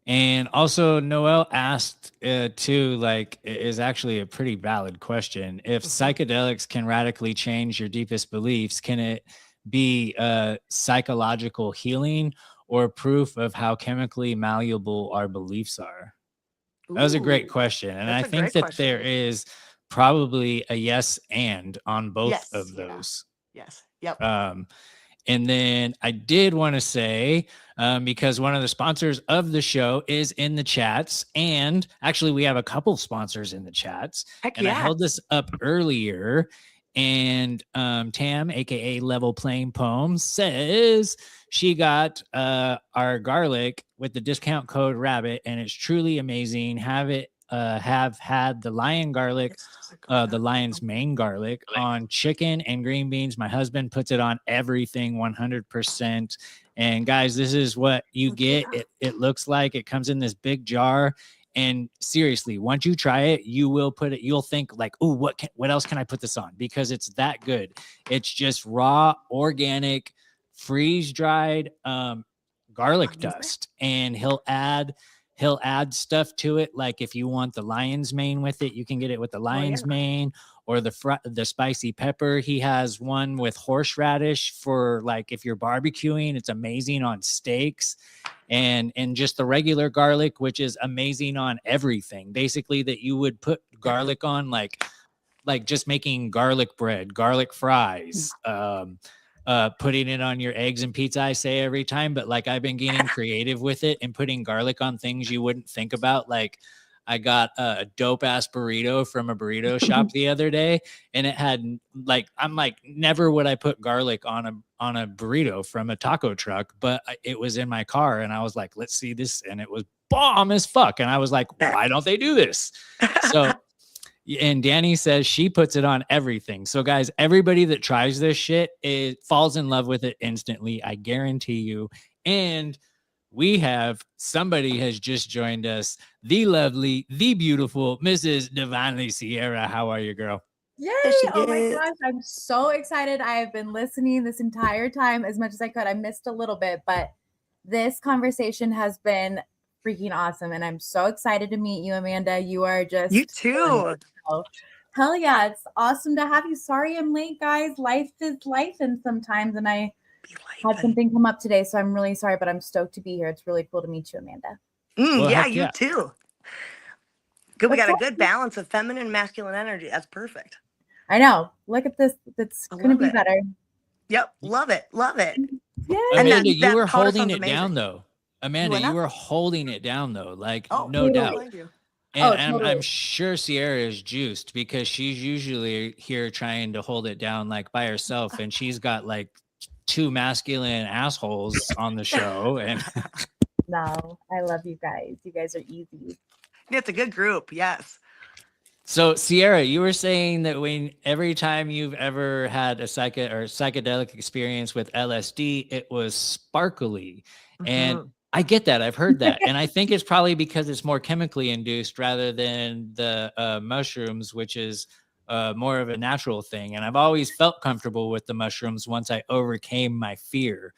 And also Noel asked too, like, is actually a pretty valid question. If psychedelics can radically change your deepest beliefs, can it be psychological healing or proof of how chemically malleable our beliefs are? That was a great Ooh, question. And I that's a think great that there question. is probably a yes and on both Yes. of Yeah. those. Yes. Yep. And then I did want to say, because one of the sponsors of the show is in the chats, and actually we have a couple sponsors in the chats, Heck and I yeah. held this up earlier, and Tam, aka Level Playing Poems, says she got our garlic with the discount code Rabbit, and it's truly amazing. Have had the lion garlic, the lion's mane garlic on chicken and green beans. My husband puts it on everything 100%. And guys, this is what you get. It looks like it comes in this big jar. And seriously, once you try it, you will put it, you'll think like, oh, what else can I put this on? Because it's that good. It's just raw, organic, freeze-dried garlic dust. And he'll add stuff to it. Like if you want the lion's mane with it, you can get it with the lion's mane, or the spicy pepper. He has one with horseradish for like if you're barbecuing. It's amazing on steaks, and just the regular garlic, which is amazing on everything. Basically, that you would put garlic on, like just making garlic bread, garlic fries, putting it on your eggs and pizza, I say every time, but like I've been getting creative with it and putting garlic on things you wouldn't think about. Like I got a dope ass burrito from a burrito shop the other day, and it had like, I'm like, never would I put garlic on a burrito from a taco truck, but it was in my car and I was like, let's see this. And it was bomb as fuck. And I was like, why don't they do this? So, and Danny says she puts it on everything. So guys, everybody that tries this shit, it falls in love with it instantly. I guarantee you. And we have somebody has just joined us, the lovely, the beautiful Mrs. Divinely Sierra. How are you, girl? Yay! Oh my gosh, I'm so excited. I have been listening this entire time as much as I could. I missed a little bit, but this conversation has been freaking awesome. And I'm so excited to meet you, Amanda. You are just... You too. Hell yeah, it's awesome to have you. Sorry I'm late, guys. Life is life, and sometimes, and I had something come up today, so I'm really sorry, but I'm stoked to be here. It's really cool to meet you, Amanda. Well, yeah, you too. Good. We got a good balance of feminine and masculine energy. That's perfect. I know. Look at this. That's going to be better. Yep. Love it. Love it. Yeah. And Amanda, you that were powder holding sounds it down amazing. though. Amanda, went you up? were holding it down though, like Oh, no don't doubt. blame you. And Oh, I'm totally. sure Sierra is juiced because she's usually here trying to hold it down like by herself, and she's got like two masculine assholes on the show. And No, I love you guys. You guys are easy. It's a good group. Yes. so, Sierra, you were saying that every time you've ever had a psychedelic experience with LSD, it was sparkly. And Mhm. I get that. I've heard that. And I think it's probably because it's more chemically induced rather than the mushrooms, which is more of a natural thing. And I've always felt comfortable with the mushrooms once I overcame my fear.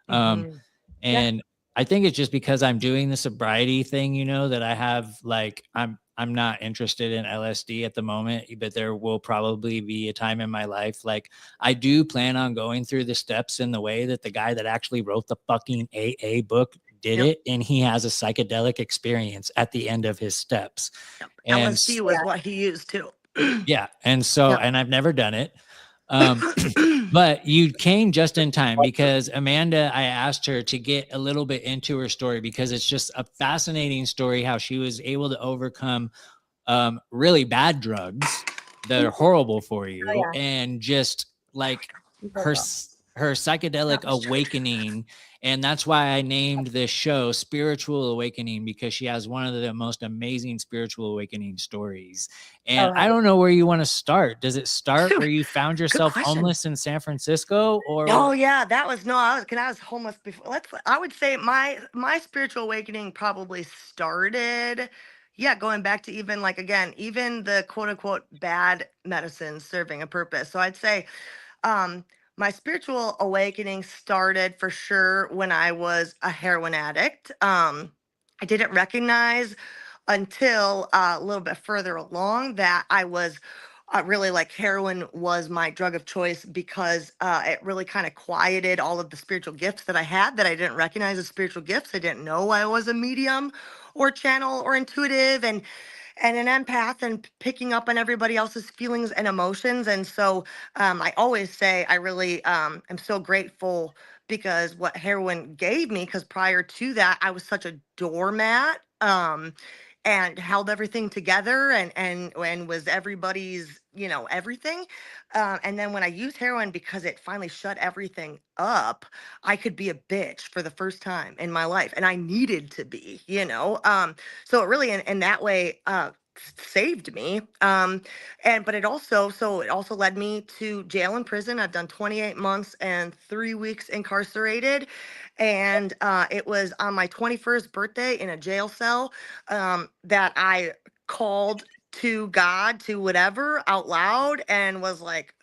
Um, Mhm. and I think it's just because I'm doing the sobriety thing, that I have like I'm not interested in LSD at the moment, but there will probably be a time in my life. Like I do plan on going through the steps in the way that the guy that actually wrote the fucking AA book did Yep. it, and he has a psychedelic experience at the end of his steps. Yep. And LSD was what he used too. yeah, and so Yep. and I've never done it. But you came just in time because Amanda, I asked her to get a little bit into her story because it's just a fascinating story how she was able to overcome really bad drugs that are horrible for you, yeah. and just like You her guys her psychedelic That was true. awakening. And that's why I named this show Spiritual Awakening, because she has one of the most amazing spiritual awakening stories. And I don't know where you want to start. Does it start Shoot, where you found good yourself question. homeless in San Francisco, or Oh yeah, that was no. I was homeless before. I would say my spiritual awakening probably started. Yeah, going back to even like again, even the quote unquote bad medicine serving a purpose. So I'd say um my spiritual awakening started for sure when I was a heroin addict. I didn't recognize until a little bit further along that I was really like heroin was my drug of choice because it really kind of quieted all of the spiritual gifts that I had that I didn't recognize as spiritual gifts. I didn't know I was a medium or channel or intuitive and an empath and picking up on everybody else's feelings and emotions. And so I always say I really am so grateful because what heroin gave me, because prior to that, I was such a doormat. And held everything together and was everybody's everything and then when I used heroin because it finally shut everything up, I could be a bitch for the first time in my life and I needed to be so it really in that way saved me and but it also led me to jail and prison. I've done 28 months and 3 weeks incarcerated, and it was on my 21st birthday in a jail cell that I called to God, to whatever out loud and was like,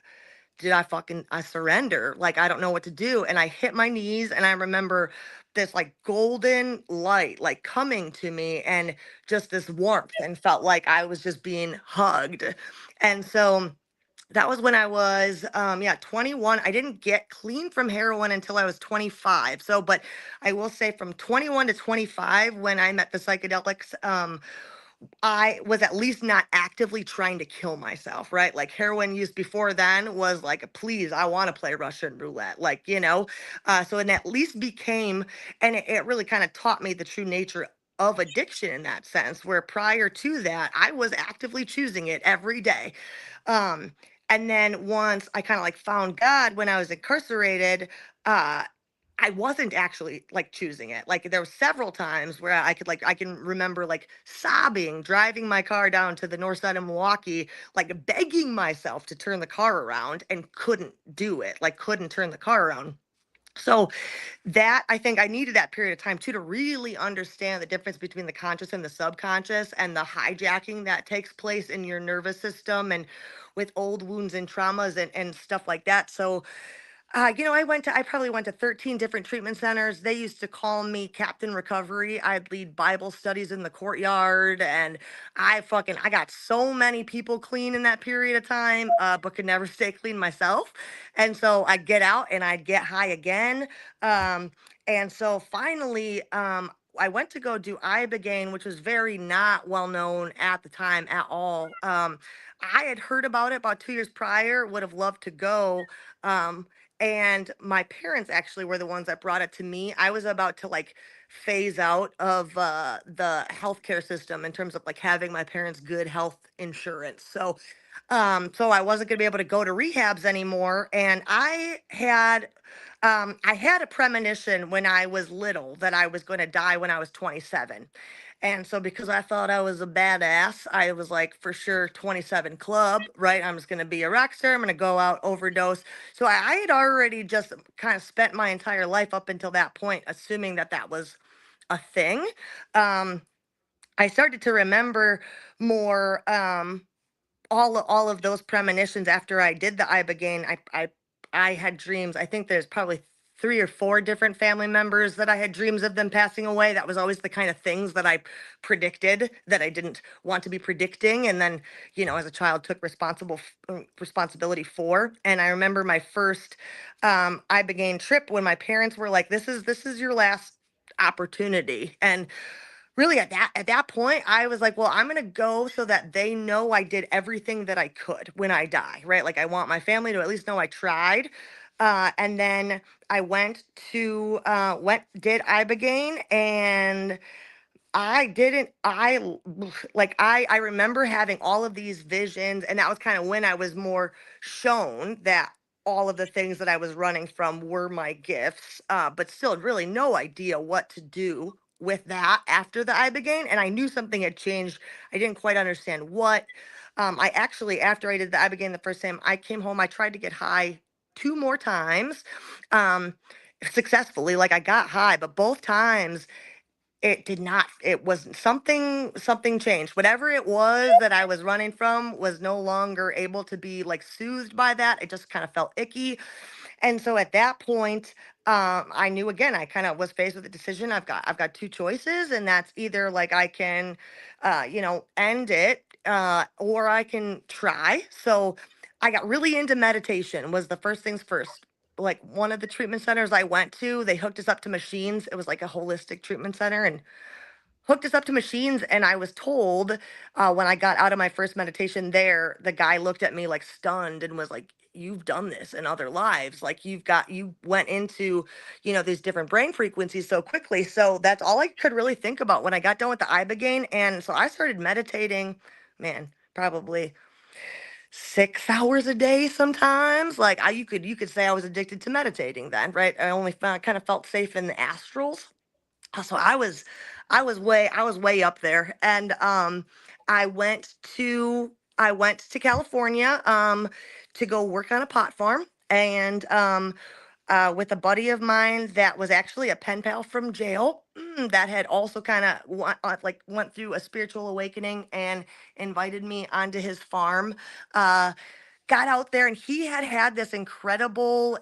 I surrender. Like, I don't know what to do. And I hit my knees and I remember this like golden light like coming to me and just this warmth and felt like I was just being hugged. And so that was when I was 21. I didn't get clean from heroin until I was 25. So but I will say from 21 to 25 when I met the psychedelics, I was at least not actively trying to kill myself, right? Like heroin use before then was like, please, I want to play Russian roulette, so it at least became, and it really kind of taught me the true nature of addiction in that sense, where prior to that, I was actively choosing it every day. Um, and then once I kind of like found God when I was incarcerated, uh, I wasn't actually like choosing it. Like there were several times where I can remember like sobbing, driving my car down to the north side of Milwaukee, like begging myself to turn the car around and couldn't do it, like couldn't turn the car around. So that I think I needed that period of time too to really understand the difference between the conscious and the subconscious and the hijacking that takes place in your nervous system and with old wounds and traumas and stuff like that. So I probably went to 13 different treatment centers. They used to call me Captain Recovery. I'd lead Bible studies in the courtyard, and I got so many people clean in that period of time, but could never stay clean myself. And so I'd get out and I'd get high again. And so finally, I went to go do Ibogaine, which was very not well known at the time at all. I had heard about it about 2 years prior, would have loved to go. And my parents actually were the ones that brought it to me. I was about to like phase out of the healthcare system in terms of like having my parents' good health insurance. So I wasn't going to be able to go to rehabs anymore. And I had a premonition when I was little that I was going to die when I was 27. And so because I thought I was a badass, I was like, for sure, 27 club, right? I'm just going to be a rock star. I'm going to go out, overdose. So I had already just kind of spent my entire life up until that point, assuming that that was a thing. Um, I started to remember more. All of those premonitions after I did the ibogaine, I had dreams. I think there's probably 3 or 4 different family members that I had dreams of them passing away. That was always the kind of things that I predicted that I didn't want to be predicting, and then as a child took responsibility for. And I remember my first ibogaine trip when my parents were like, "This is your last opportunity," and really at that point I was like, well, I'm going to go so that they know I did everything that I could when I die, right? Like I want my family to at least know I tried. And then I did ibogaine, and I didn't like I remember having all of these visions, and that was kind of when I was more shown that all of the things that I was running from were my gifts, but still really no idea what to do with that after the ibogaine. And I knew something had changed. I didn't quite understand what. I actually, after I did the ibogaine the first time, I came home, I tried to get high 2 more times, um successfully. Like I got high, but both times it did not. It was something changed. Whatever it was that I was running from was no longer able to be like soothed by that. It just kind of felt icky. And so at that point, I knew, again, I kind of was faced with a decision. I've got 2 choices, and that's either like I can end it, or I can try. So I got really into meditation, was the first things first. Like one of the treatment centers I went to, they hooked us up to machines. It was like a holistic treatment center, and hooked us up to machines. And I was told, when I got out of my first meditation there, the guy looked at me like stunned and was like, "You've done this in other lives. Like you went into these different brain frequencies so quickly." So that's all I could really think about when I got done with the ibogaine. And so I started meditating, man, probably 6 hours a day sometimes. Like you could say I was addicted to meditating then, right? I only kind of felt safe in the astrals. So I was way up there. And I went to I went to California, to go work on a pot farm. And with a buddy of mine that was actually a pen pal from jail, that had also kind of went through a spiritual awakening and invited me onto his farm. uh got out there, and he had had this incredible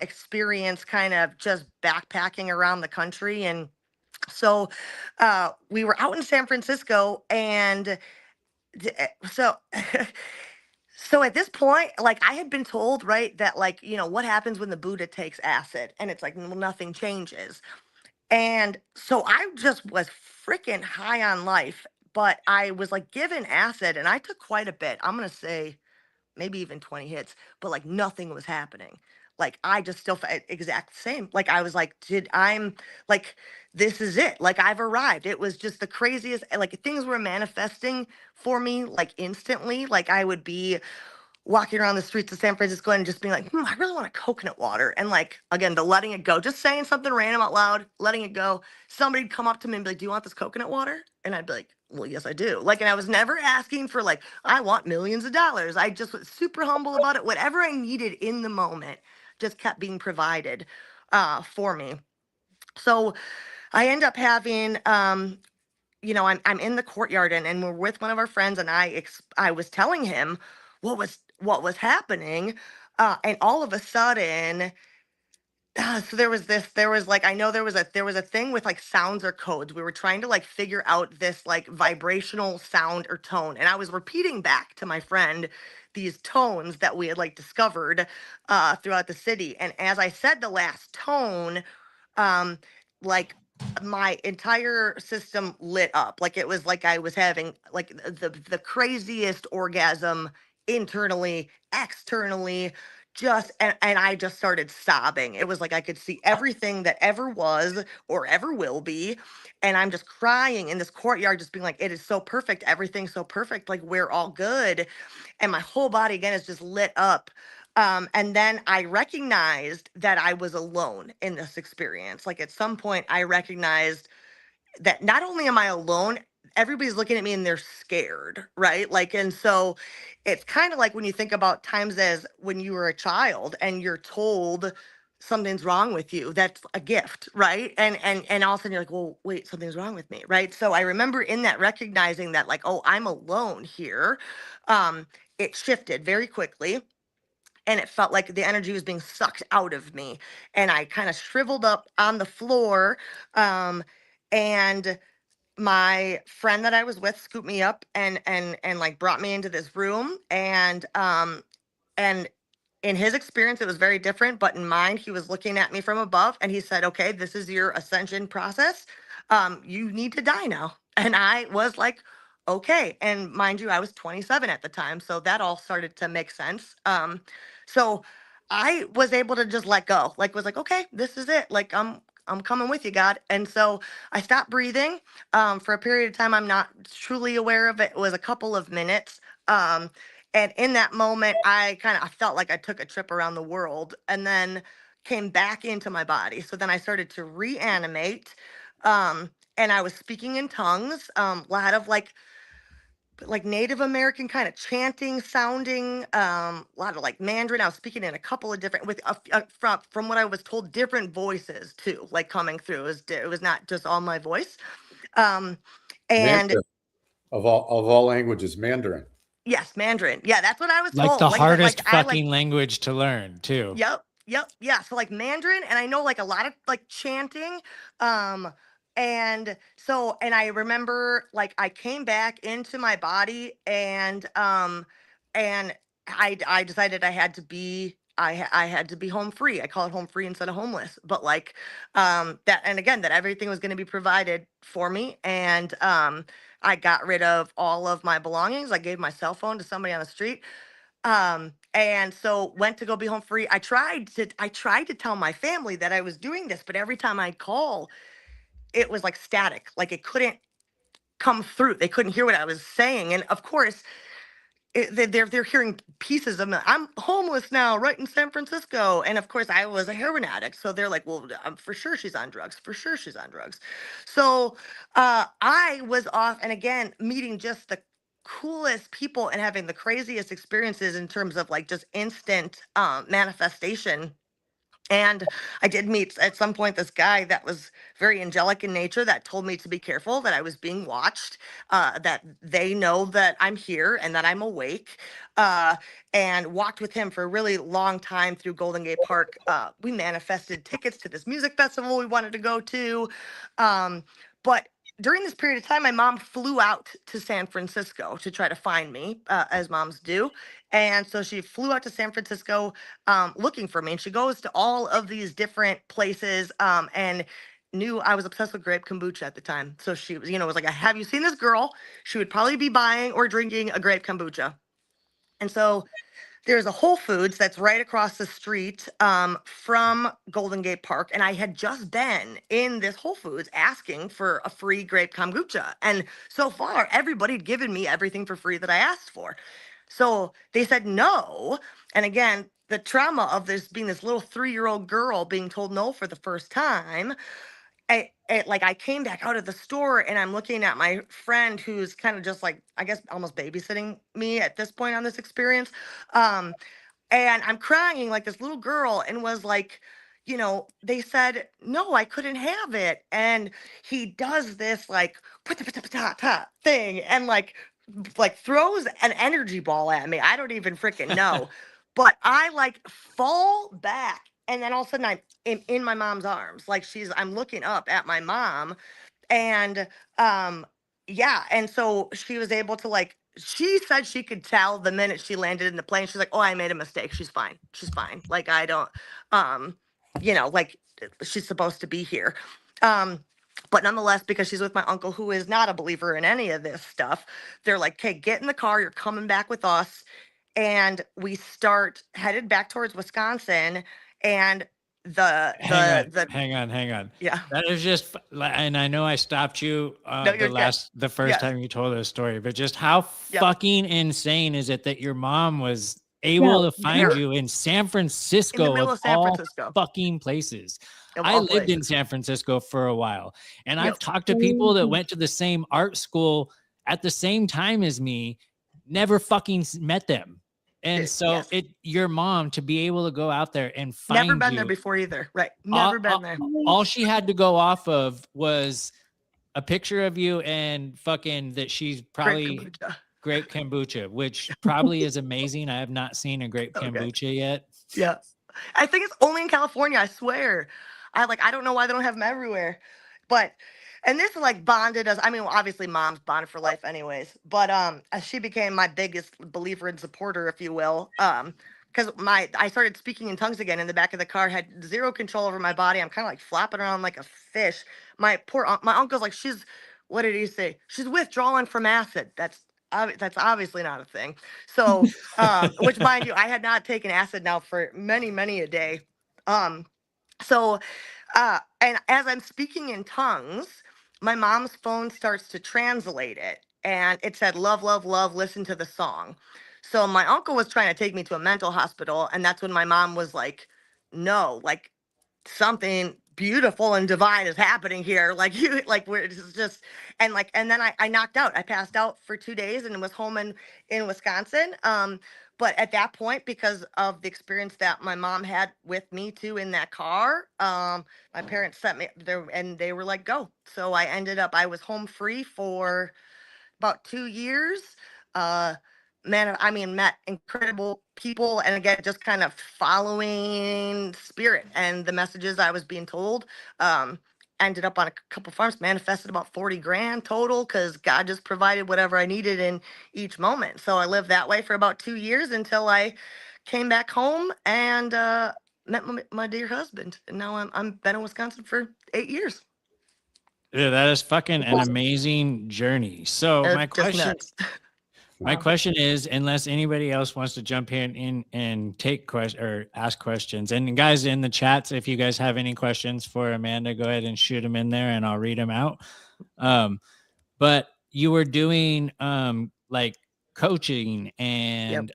experience kind of just backpacking around the country. And so we were out in San Francisco, and so so at this point, like I had been told, right, that like what happens when the Buddha takes acid, and it's like, well, nothing changes. And so I just was freaking high on life, but I was like given acid, and I took quite a bit. I'm gonna say maybe even 20 hits, but like nothing was happening. Like I just still felt exact same. Like I was like, I'm like, this is it. Like I've arrived. It was just the craziest. Like things were manifesting for me like instantly. Like I would be walking around the streets of San Francisco and just being like, I really want a coconut water. And like, again, the letting it go, just saying something random out loud, letting it go. Somebody'd come up to me and be like, "Do you want this coconut water?" And I'd be like, "Well, yes, I do." Like, and I was never asking for like, I want millions of dollars. I just was super humble about it. Whatever I needed in the moment just kept being provided for me. So I end up having, I'm in the courtyard, and we're with one of our friends, and I was telling him what was happening, and all of a sudden, so there was like, I know there was a thing with like sounds or codes. We were trying to like figure out this like vibrational sound or tone, and I was repeating back to my friend these tones that we had like discovered throughout the city. And as I said the last tone, um like my entire system lit up. Like it was like I was having like the craziest orgasm, internally, externally, and I just started sobbing. It was like I could see everything that ever was or ever will be. And I'm just crying in this courtyard, just being like, it is so perfect. Everything's so perfect. Like, we're all good. And my whole body again is just lit up. And then I recognized that I was alone in this experience. Like, at some point, I recognized that not only am I alone, everybody's looking at me and they're scared, right? Like, and so it's kind of like when you think about times as when you were a child and you're told something's wrong with you, that's a gift, right? And all of a sudden you're like, well, wait, something's wrong with me, right? So I remember in that recognizing that, like, oh, I'm alone here. It shifted very quickly, and it felt like the energy was being sucked out of me, and I kind of shriveled up on the floor. Um, and my friend that I was with scooped me up and like brought me into this room, and in his experience it was very different, but in mine he was looking at me from above and he said, okay, this is your ascension process. You need to die now. And I was like, okay. And mind you, I was 27 at the time, so that all started to make sense. So I was able to just let go, like, was like, okay, this is it, like, I'm coming with you, God. And so I stopped breathing for a period of time I'm not truly aware of. It was a couple of minutes. And in that moment, I felt like I took a trip around the world and then came back into my body. So then I started to reanimate. And I was speaking in tongues, a lot of like Native American kind of chanting sounding, a lot of like Mandarin. I was speaking in a couple of different, with from what I was told, different voices too, like coming through. It was not just all my voice. Um, and Mandarin of all languages, Mandarin. yes, Mandarin. Yeah, that's what I was Like told. the Like I said, hardest like I like fucking language to learn, too. Yep, yep, yeah. So like Mandarin, and I know like a lot of like chanting. Um, and I remember like I came back into my body, and I decided I had to be. I had to be home free. I call it home free instead of homeless. But like that, and again, that everything was going to be provided for me. And I got rid of all of my belongings. I gave my cell phone to somebody on the street. And so went to go be home free. I tried to tell my family that I was doing this, but every time I'd call, it was like static, like it couldn't come through. They couldn't hear what I was saying. And of course, they're hearing pieces of me. I'm homeless now, right in San Francisco. And of course, I was a heroin addict, so they're like, "Well, for sure she's on drugs. For sure she's on drugs." So I was off, and again, meeting just the coolest people and having the craziest experiences in terms of like just instant manifestation. And I did meet at some point this guy that was very angelic in nature that told me to be careful, that I was being watched, that they know that I'm here and that I'm awake, uh, and walked with him for a really long time through Golden Gate Park. We manifested tickets to this music festival we wanted to go to. But during this period of time, my mom flew out to San Francisco to try to find me, as moms do. And so she flew out to San Francisco looking for me. And she goes to all of these different places, and knew I was obsessed with grape kombucha at the time. So she was, was like, have you seen this girl? She would probably be buying or drinking a grape kombucha. And so there's a Whole Foods that's right across the street from Golden Gate Park. And I had just been in this Whole Foods asking for a free grape kombucha. And so far, everybody had given me everything for free that I asked for. So they said no. And again, the trauma of this being this little 3-year-old girl being told no for the first time. I came back out of the store and I'm looking at my friend who's kind of just like, I guess, almost babysitting me at this point on this experience. Um, and I'm crying like this little girl, and was like, they said, no, I couldn't have it. And he does this like thing and like throws an energy ball at me. I don't even freaking know. But I like fall back, and then all of a sudden I'm in my mom's arms. Like I'm looking up at my mom, and yeah, and so she was able to like, she said she could tell the minute she landed in the plane. She's like, oh, I made a mistake. She's fine. She's fine. Like, I don't, um, like, she's supposed to be here. But nonetheless, because she's with my uncle who is not a believer in any of this stuff, they're like, okay, get in the car. You're coming back with us. and we headed back towards Wisconsin, and Hang on, the hang on. yeah. That is just, and I know I stopped you No, you're good. the first Yes. time you told this story, but just how Yep. fucking insane is it that your mom was able to find Yeah. you in San Francisco, In the middle of San all Francisco. fucking places? Of I all lived in places. San Francisco for a while, and Yep. I've talked to people that went to the same art school at the same time as me, never fucking met them. And so Yes. your mom, to be able to go out there and find Never been you, there before either. Right. Never been there. all she had to go off of was a picture of you and fucking that she's probably grape kombucha, which probably is amazing. I have not seen a grape kombucha yet. Yeah. I think it's only in California, I swear. I don't know why they don't have them everywhere. But and this like bonded us. I mean, well, obviously mom's bonded for life anyways. But she became my biggest believer and supporter, if you will. Because I started speaking in tongues again in the back of the car, had zero control over my body. I'm kind of like flopping around like a fish. My uncle's like, what did he say? She's withdrawing from acid. That's obviously not a thing. So, which mind you, I had not taken acid now for many, many a day. So, and as I'm speaking in tongues, my mom's phone starts to translate it, and it said, "Love, love, love, listen to the song." So my uncle was trying to take me to a mental hospital, and that's when my mom was like, "No, like something beautiful and divine is happening here. Like you, like where it's just," and then I knocked out. I passed out for 2 days and was home in Wisconsin. But at that point, because of the experience that my mom had with me too in that car, my parents sent me there and they were like, go. So I was home free for about 2 years. Uh, met incredible people, and again, just kind of following spirit and the messages I was being told. Ended up on a couple farms, manifested about 40 grand total because God just provided whatever I needed in each moment. So I lived that way for about 2 years until I came back home and met my dear husband. And now I'm been in Wisconsin for 8 years. Yeah, that is fucking an amazing journey. So It's my just question, nuts. my question is, unless anybody else wants to jump in and take questions or ask questions, and guys in the chats, if you guys have any questions for Amanda, go ahead and shoot them in there and I'll read them out. But you were doing like coaching and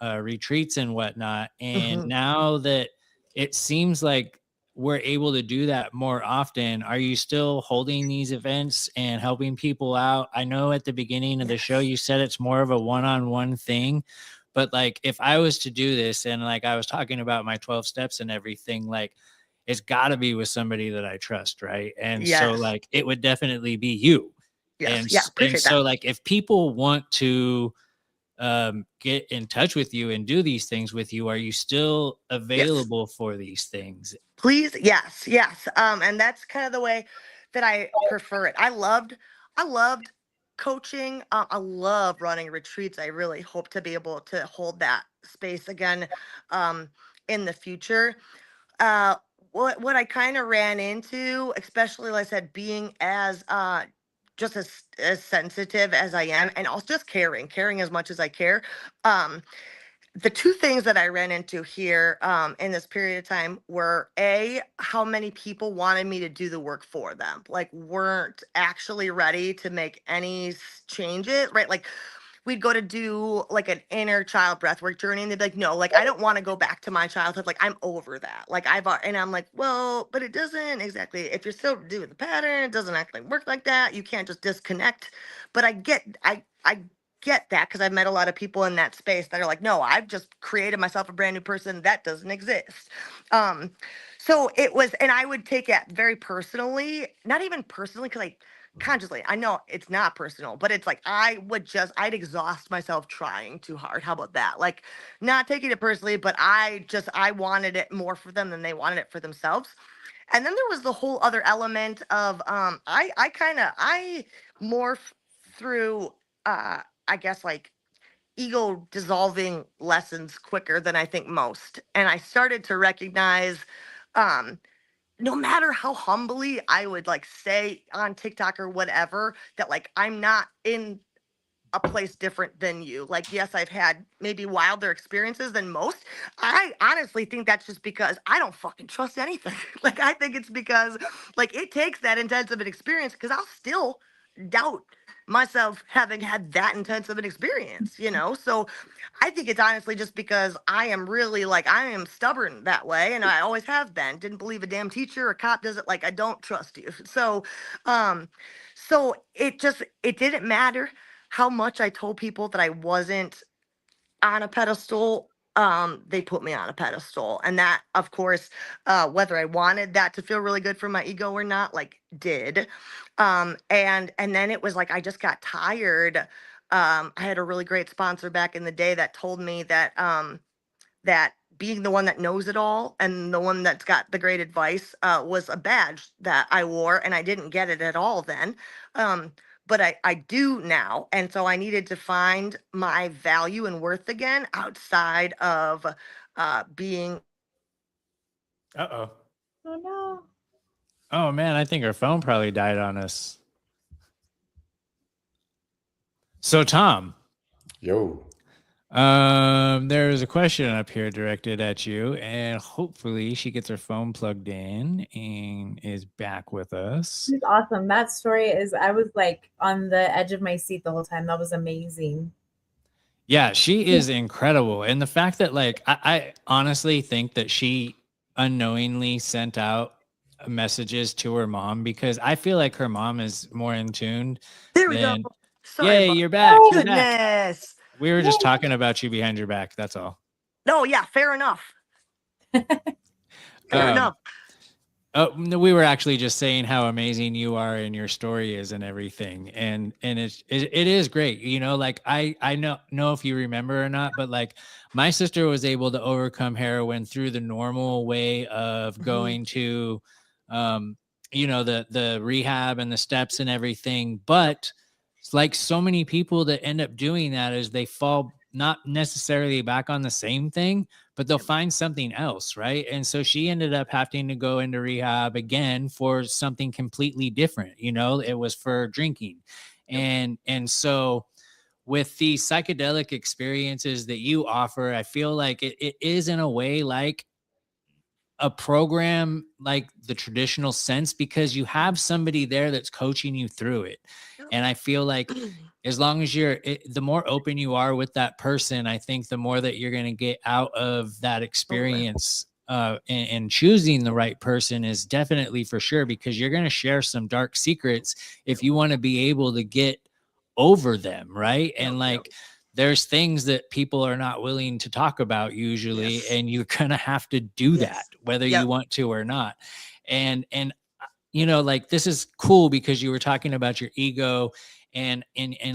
retreats and whatnot, and now that it seems like we're able to do that more often, are you still holding these events and helping people out? I know at the beginning of the show you said it's more of a one-on-one thing, but like if I was to do this and like I was talking about my 12 steps and everything, like it's got to be with somebody that I trust, right? And so like it would definitely be you. And so like if people want to get in touch with you and do these things with you, are you still available for these things? Please, yes. And that's kind of the way that I prefer it. I loved coaching. I love running retreats. I really hope to be able to hold that space again in the future. What I kind of ran into, especially like I said, being as just as sensitive as I am, and also just caring as much as I care. The two things that I ran into here in this period of time were how many people wanted me to do the work for them, like weren't actually ready to make any changes, right? Like we'd go to do like an inner child breathwork journey and they'd be like, no, like I don't want to go back to my childhood. Like I'm over that. Like and I'm like, well, but it doesn't exactly, if you're still doing the pattern, it doesn't actually work like that. You can't just disconnect. But I get that because I've met a lot of people in that space that are like, no, I've just created myself a brand new person that doesn't exist. So it was, and I would take it very personally, not even personally, because consciously, I know it's not personal, but it's like I'd exhaust myself trying too hard. How about that? Like not taking it personally, but I wanted it more for them than they wanted it for themselves. And then there was the whole other element of I morph through I guess like ego dissolving lessons quicker than I think most. And I started to recognize no matter how humbly I would like say on TikTok or whatever, that like I'm not in a place different than you. Like, yes, I've had maybe wilder experiences than most. I honestly think that's just because I don't fucking trust anything. Like, I think it's because, like, it takes that intense of an experience because I'll still doubt myself having had that intense of an experience, you know? So I think it's honestly just because I am really like, I am stubborn that way. And I always have been. Didn't believe a damn teacher or cop does it. Like, I don't trust you. Um, so it didn't matter how much I told people that I wasn't on a pedestal. They put me on a pedestal, and that, of course, whether I wanted that to feel really good for my ego or not, like, did. And then it was like I just got tired. I had a really great sponsor back in the day that told me that that being the one that knows it all and the one that's got the great advice was a badge that I wore, and I didn't get it at all then. But I do now. And so I needed to find my value and worth again outside of being. Uh-oh. Oh no. Oh man, I think our phone probably died on us. So Tom, Yo. there's a question up here directed at you, and hopefully she gets her phone plugged in and is back with us. She's awesome. That story is, I was like on the edge of my seat the whole time. That was amazing. Yeah, she is incredible. And the fact that, like, I honestly think that she unknowingly sent out messages to her mom, because I feel like her mom is more in tune There we than, go. Sorry yay, about you're back. that. You're back. Goodness. We were just talking about you behind your back. That's all. No, yeah, fair enough. Fair enough. No, we were actually just saying how amazing you are and your story is and everything. And it is great. You know, like I know if you remember or not, but like my sister was able to overcome heroin through the normal way of going to, you know, the rehab and the steps and everything. But it's like so many people that end up doing that is they fall not necessarily back on the same thing, but they'll find something else, right? And so she ended up having to go into rehab again for something completely different. You know, it was for drinking. And so with the psychedelic experiences that you offer, I feel like it is in a way like a program, like the traditional sense, because you have somebody there that's coaching you through it. And I feel like as long as the more open you are with that person, I think the more that you're going to get out of that experience. And choosing the right person is definitely for sure, because you're going to share some dark secrets if you want to be able to get over them. Right. And like, there's things that people are not willing to talk about usually, and you're going to have to do that, whether you want to or not. And, you know, like, this is cool because you were talking about your ego and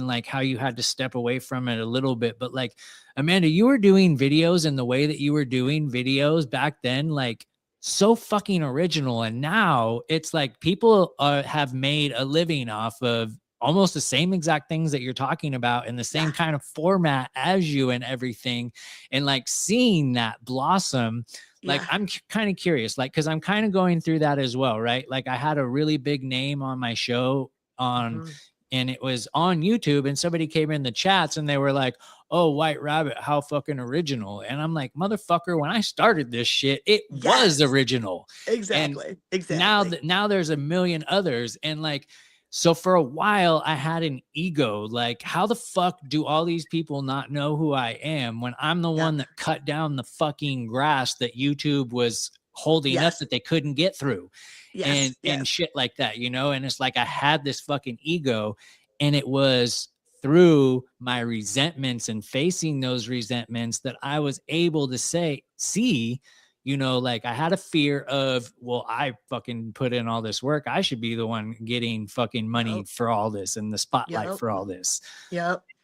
like how you had to step away from it a little bit. But like, Amanda, you were doing videos, and the way that you were doing videos back then, like, so fucking original. And now it's like people have made a living off of almost the same exact things that you're talking about in the same kind of format as you and everything. And like seeing that blossom, like, I'm kind of curious, like, cause I'm kind of going through that as well. Right. Like I had a really big name on my show and it was on YouTube, and somebody came in the chats and they were like, oh, White Rabbit, how fucking original. And I'm like, motherfucker, when I started this shit, it was original. Exactly. And now there's a million others. And like, so for a while I had an ego, like, how the fuck do all these people not know who I am when I'm the one that cut down the fucking grass that YouTube was holding up that they couldn't get through and shit like that, you know? And it's like, I had this fucking ego, and it was through my resentments and facing those resentments that I was able to see, you know, like I had a fear of, well, I fucking put in all this work. I should be the one getting fucking money for all this and the spotlight for all this.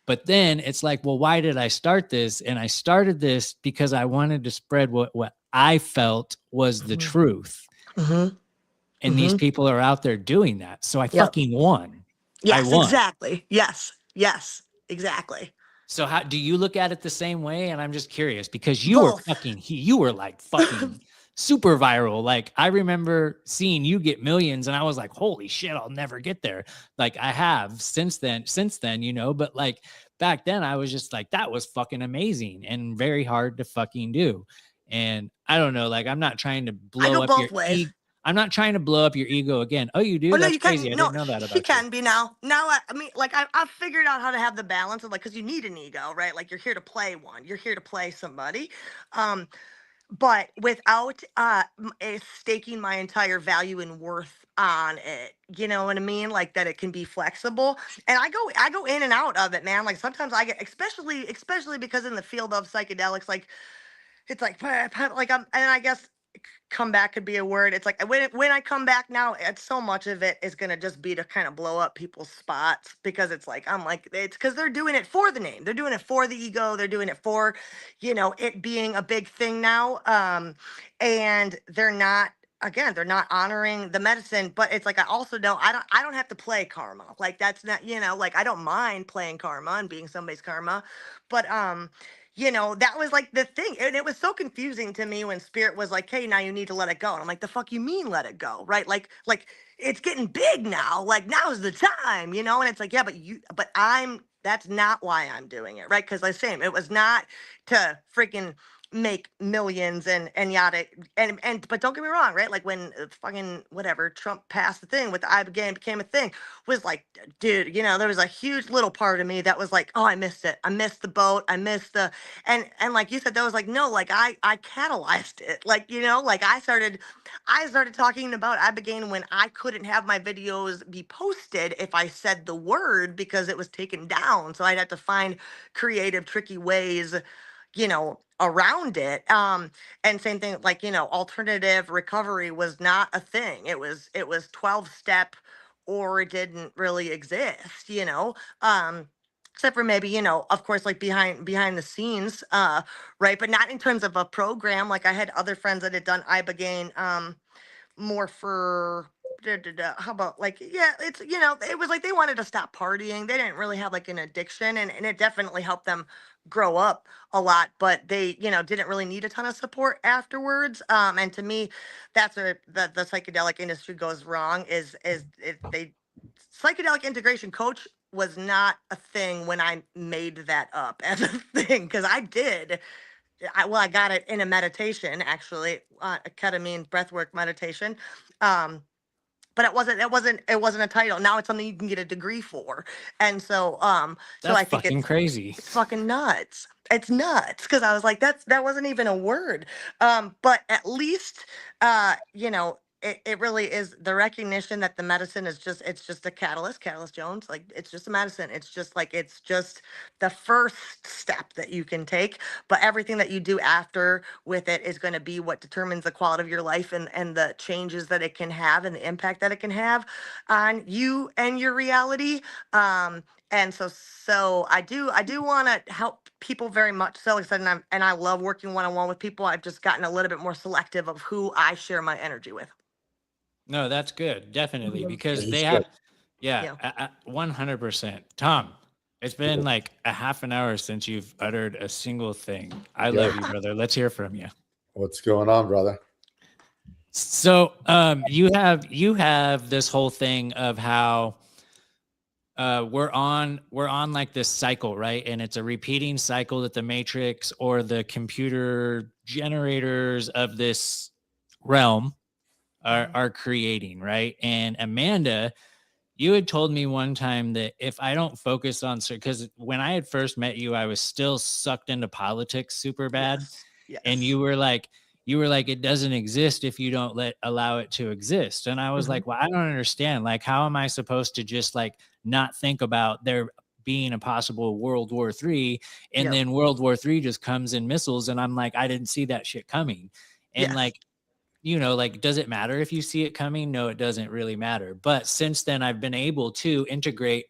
But then it's like, well, why did I start this? And I started this because I wanted to spread what I felt was the truth. And these people are out there doing that. So I fucking won. Yes, I won. exactly. Yes, exactly. So how do you look at it the same way? And I'm just curious, because you were like fucking super viral. Like I remember seeing you get millions, and I was like, holy shit, I'll never get there. Like I have since then, you know, but like back then I was just like, that was fucking amazing and very hard to fucking do. And I don't know, like, I'm not trying to I blow go up both your ways. I'm not trying to blow up your ego again. Oh, you do? Oh no, That's you can. crazy. I No, didn't know that she about you. can be now. Now, I mean, like I've figured out how to have the balance of like, because you need an ego, right? Like you're here to play one. You're here to play somebody. Um, but without staking my entire value and worth on it, you know what I mean, like that it can be flexible. And I go in and out of it, man. Like sometimes I get, especially because in the field of psychedelics, like it's like like I'm, and I guess comeback could be a word. It's like when I come back now, it's so much of it is gonna just be to kind of blow up people's spots, because it's like I'm like, it's because they're doing it for the name, they're doing it for the ego, they're doing it for, you know, it being a big thing now. And they're not, again, they're not honoring the medicine. But it's like I also don't, I don't have to play karma. Like that's not, you know, like I don't mind playing karma and being somebody's karma. But you know, that was like the thing. And it was so confusing to me when Spirit was like, hey, now you need to let it go. And I'm like, the fuck you mean let it go? Right? Like it's getting big now. Like now's the time, you know? And it's like, yeah, but that's not why I'm doing it. Right? Because like same, it was not to freaking make millions and yada and but don't get me wrong, right? Like when fucking whatever Trump passed the thing with the iBegan became a thing, was like, dude, you know, there was a huge little part of me that was like, oh, I missed it, I missed the boat, I missed the, and like you said, that was like, no, like I catalyzed it, like, you know, like I started talking about iBegan when I couldn't have my videos be posted if I said the word, because it was taken down, so I'd have to find creative tricky ways, you know, around it. And same thing, like, you know, alternative recovery was not a thing. It was 12 step, or it didn't really exist, you know. Except for maybe, you know, of course, like behind the scenes, right, but not in terms of a program. Like I had other friends that had done iBegan more for how about like, yeah, it's, you know, it was like they wanted to stop partying, they didn't really have like an addiction, and it definitely helped them grow up a lot, but they, you know, didn't really need a ton of support afterwards. And to me, that's where the psychedelic industry goes wrong, is they psychedelic integration coach was not a thing when I made that up as a thing, because I got it in a meditation, actually, a ketamine breathwork meditation. Um, but it wasn't a title. Now it's something you can get a degree for. And so That's I think fucking crazy. it's fucking nuts. It's nuts, because I was like, that wasn't even a word. But at least, you know, it really is the recognition that the medicine is it's just a catalyst Jones. Like it's just a medicine. It's just the first step that you can take. But everything that you do after with it is going to be what determines the quality of your life, and the changes that it can have and the impact that it can have on you and your reality. And so I do want to help people very much so. Like I said, and I love working one-on-one with people. I've just gotten a little bit more selective of who I share my energy with. No, that's good. Definitely. Because It's they good. have, yeah, Yeah. 100%. Tom, it's been like a half an hour since you've uttered a single thing. I Yeah. love you, brother. Let's hear from you. What's going on, brother? So, you have this whole thing of how we're on like this cycle, right? And it's a repeating cycle that the matrix or the computer generators of this realm are creating, right? And Amanda, you had told me one time that if I don't focus on, because when I had first met you, I was still sucked into politics super bad. Yes. And you were like, it doesn't exist if you don't allow it to exist. And I was like, well, I don't understand. Like, how am I supposed to just like not think about there being a possible World War III, and Yep. then World War III just comes in missiles, and I'm like, I didn't see that shit coming. And Yes. like, you know, like, does it matter if you see it coming? No, it doesn't really matter. But since then, I've been able to integrate,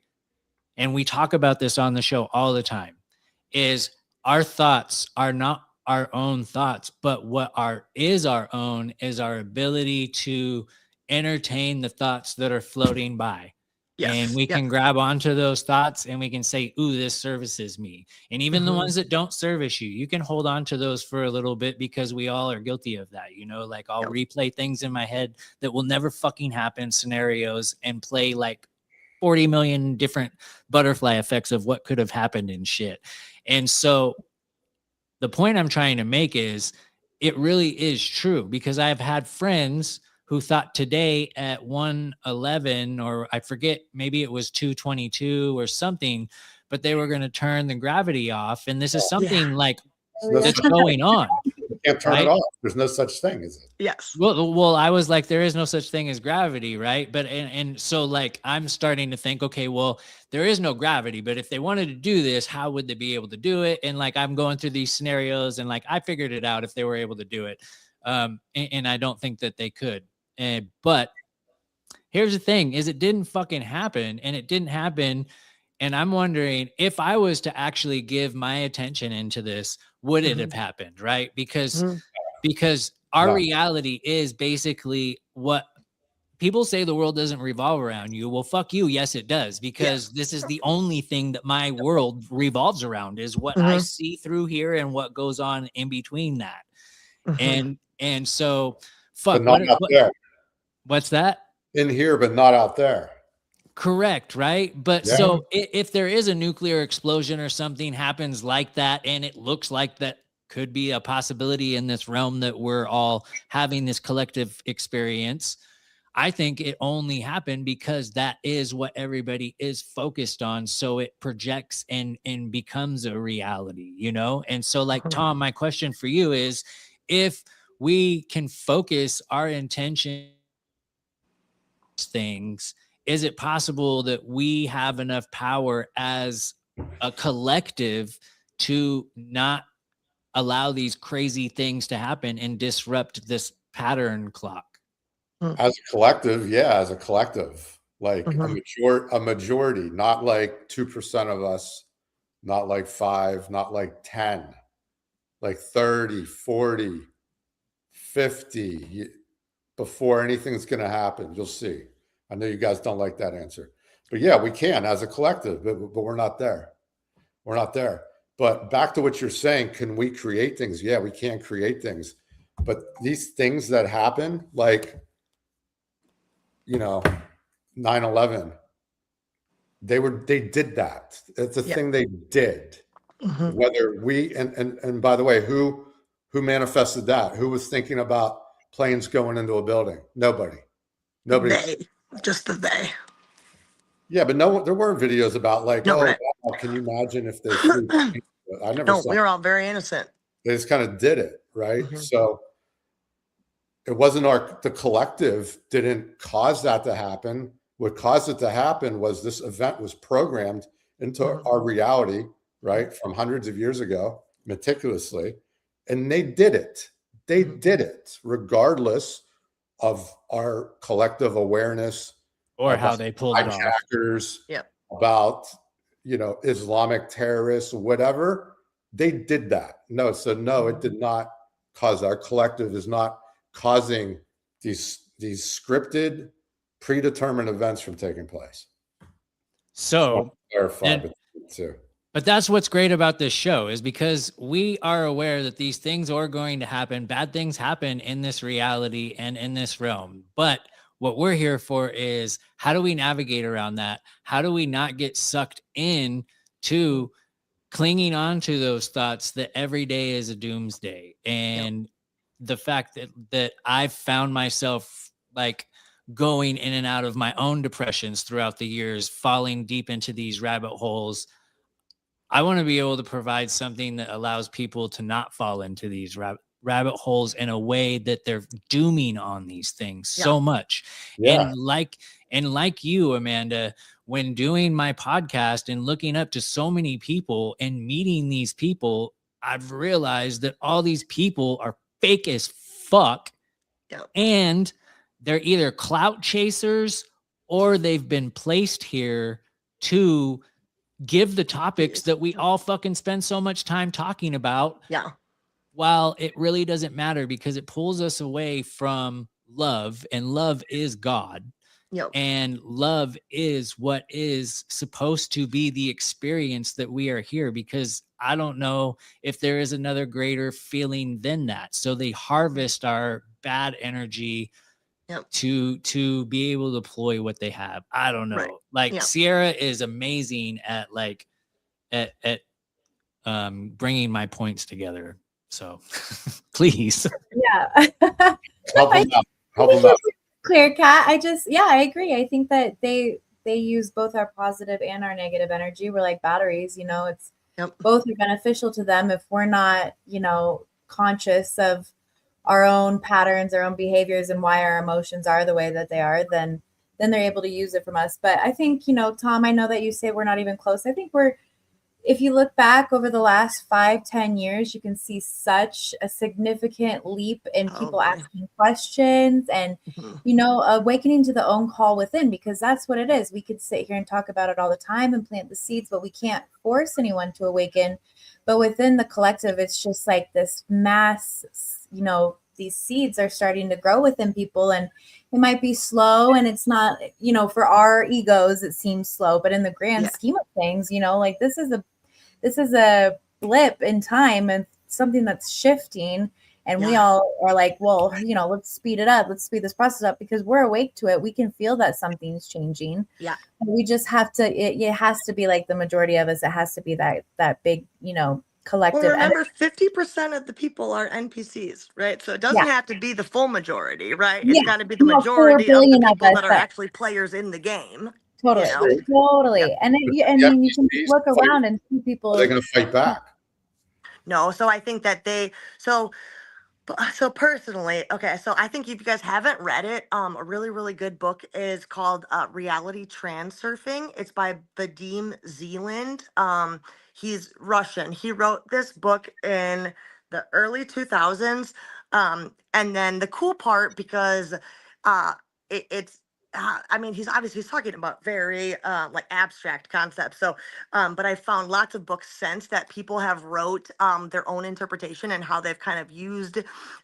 and we talk about this on the show all the time, is our thoughts are not our own thoughts, but what is our own is our ability to entertain the thoughts that are floating by. Yes. And we can grab onto those thoughts and we can say, ooh, this services me. And even the ones that don't service you, you can hold on to those for a little bit, because we all are guilty of that. You know, like I'll replay things in my head that will never fucking happen, scenarios, and play like 40 million different butterfly effects of what could have happened and shit. And so the point I'm trying to make is it really is true, because I've had friends who thought today at 111, or I forget, maybe it was 222 or something, but they were going to turn the gravity off. And this is something like that's going on. You can't turn it off. There's no such thing, is it? Yes. Well, I was like, there is no such thing as gravity, right? But and so like I'm starting to think, okay, well, there is no gravity, but if they wanted to do this, how would they be able to do it? And like I'm going through these scenarios, and like I figured it out if they were able to do it. And I don't think that they could. But here's the thing: is it didn't fucking happen, and it didn't happen. And I'm wondering if I was to actually give my attention into this, would it have happened, right? Because our reality is basically what people say the world doesn't revolve around you. Well, fuck you. Yes, it does, because this is the only thing that my world revolves around is what I see through here and what goes on in between that. And so fuck. What's that? In here, but not out there. Correct, right? But so if there is a nuclear explosion or something happens like that, and it looks like that could be a possibility in this realm that we're all having this collective experience, I think it only happened because that is what everybody is focused on. So it projects and becomes a reality, you know? And so like, Tom, my question for you is, if we can focus our intention things, is it possible that we have enough power as a collective to not allow these crazy things to happen and disrupt this pattern clock? As a collective, as a collective, like a majority, not like 2% of us, not like 5, not like 10, like 30, 40, 50, before anything's going to happen. You'll see. I know you guys don't like that answer, but yeah, we can as a collective, but we're not there. We're not there. But back to what you're saying, can we create things? Yeah, we can create things. But these things that happen, like, 9/11, they did that. It's a thing they did. Whether we, and by the way, who manifested that? Who was thinking about planes going into a building? Nobody. Just the they. Yeah, but there weren't videos about like, wow, can you imagine if they flew? I never saw. We were all very innocent. They just kind of did it, right? So it wasn't the collective didn't cause that to happen. What caused it to happen was this event was programmed into our reality, right? From hundreds of years ago, meticulously. And they did it. They did it regardless of our collective awareness or how they pulled it off. About, Islamic terrorists, whatever. They did that. No, it did not cause. Our collective is not causing these scripted, predetermined events from taking place. So but that's what's great about this show, is because we are aware that these things are going to happen. Bad things happen in this reality and in this realm. But what we're here for is, how do we navigate around that? How do we not get sucked in to clinging on to those thoughts that every day is a doomsday? And the fact that I've found myself like going in and out of my own depressions throughout the years, falling deep into these rabbit holes. I want to be able to provide something that allows people to not fall into these rabbit holes in a way that they're dooming on these things so much. And like you, Amanda, when doing my podcast and looking up to so many people and meeting these people, I've realized that all these people are fake as fuck. And they're either clout chasers or they've been placed here to give the topics that we all fucking spend so much time talking about. While it really doesn't matter, because it pulls us away from love, and love is God. And love is what is supposed to be the experience that we are here, because I don't know if there is another greater feeling than that. So they harvest our bad energy Yep. to be able to deploy what they have. I don't know. Right. Like Yeah. Sierra is amazing at bringing my points together. So please. Yeah. Help them out. Help them out. Clear Cat. I agree. I think that they use both our positive and our negative energy. We're like batteries, it's Yep. both are beneficial to them. If we're not, conscious of our own patterns, our own behaviors, and why our emotions are the way that they are, then they're able to use it from us. But I think, Tom, I know that you say we're not even close. I think if you look back over the last 5-10 years, you can see such a significant leap in people asking questions and, awakening to the own call within, because that's what it is. We could sit here and talk about it all the time and plant the seeds, but we can't force anyone to awaken. But within the collective, it's just like this mass, these seeds are starting to grow within people, and it might be slow, and it's not, for our egos, it seems slow, but in the grand scheme of things, like this is a blip in time and something that's shifting. And we all are like, well, let's speed it up. Let's speed this process up because we're awake to it. We can feel that something's changing. Yeah. We just have to, it has to be like the majority of us. It has to be that big, collective. Well, remember, 50% of the people are NPCs, right? So it doesn't have to be the full majority, right? It's got to be the majority of the people that are actually players in the game. Totally. Yeah. And then you can look around and see people. Are they going to fight back? No. So I think that so personally, okay, so I think if you guys haven't read it, a really, really good book is called Reality Transurfing. It's by Vadim Zeland. He's Russian. He wrote this book in the early 2000s. And then the cool part, because it's I mean, he's talking about very like abstract concepts. So, but I found lots of books since that people have wrote their own interpretation and how they've kind of used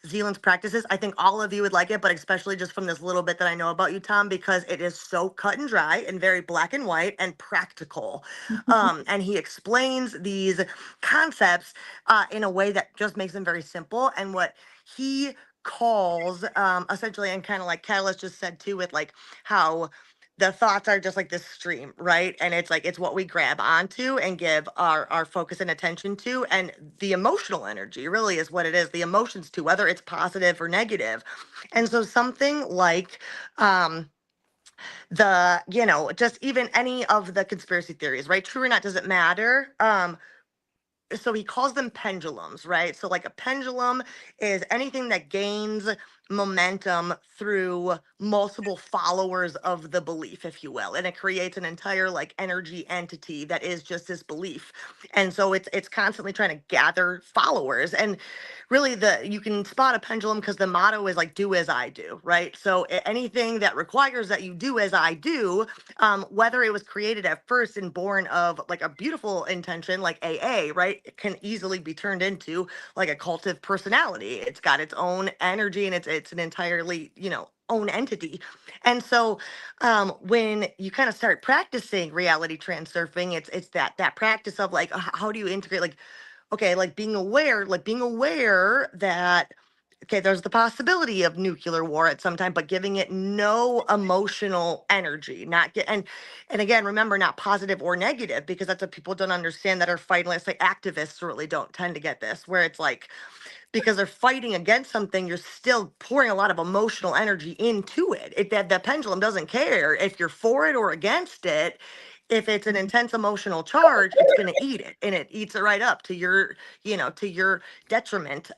Zealand's practices. I think all of you would like it, but especially just from this little bit that I know about you, Tom, because it is so cut and dry and very black and white and practical. And he explains these concepts in a way that just makes them very simple. And what he calls essentially, and kind of like Catalyst just said too, with like how the thoughts are just like this stream, right? And it's like it's what we grab onto and give our focus and attention to, and the emotional energy really is what it is, the emotions too, whether it's positive or negative. And so something like just even any of the conspiracy theories, right? True or not, doesn't matter. So he calls them pendulums, right? So like a pendulum is anything that gains momentum through multiple followers of the belief, if you will, and it creates an entire like energy entity that is just this belief. And so it's constantly trying to gather followers. And really you can spot a pendulum because the motto is like do as I do, right? So anything that requires that you do as I do, whether it was created at first and born of like a beautiful intention like AA, right, it can easily be turned into like a cultive personality. It's got its own energy and it's an entirely own entity. And so when you kind of start practicing reality transurfing, it's that practice of like how do you integrate, like okay, like being aware that okay, there's the possibility of nuclear war at some time, but giving it no emotional energy, not get and again, remember, not positive or negative, because that's what people don't understand that are fighting. Let's say activists really don't tend to get this, where it's like because they're fighting against something, you're still pouring a lot of emotional energy into it. That the pendulum doesn't care if you're for it or against it. If it's an intense emotional charge, it's going to eat it, and it eats it right up to your, to your detriment.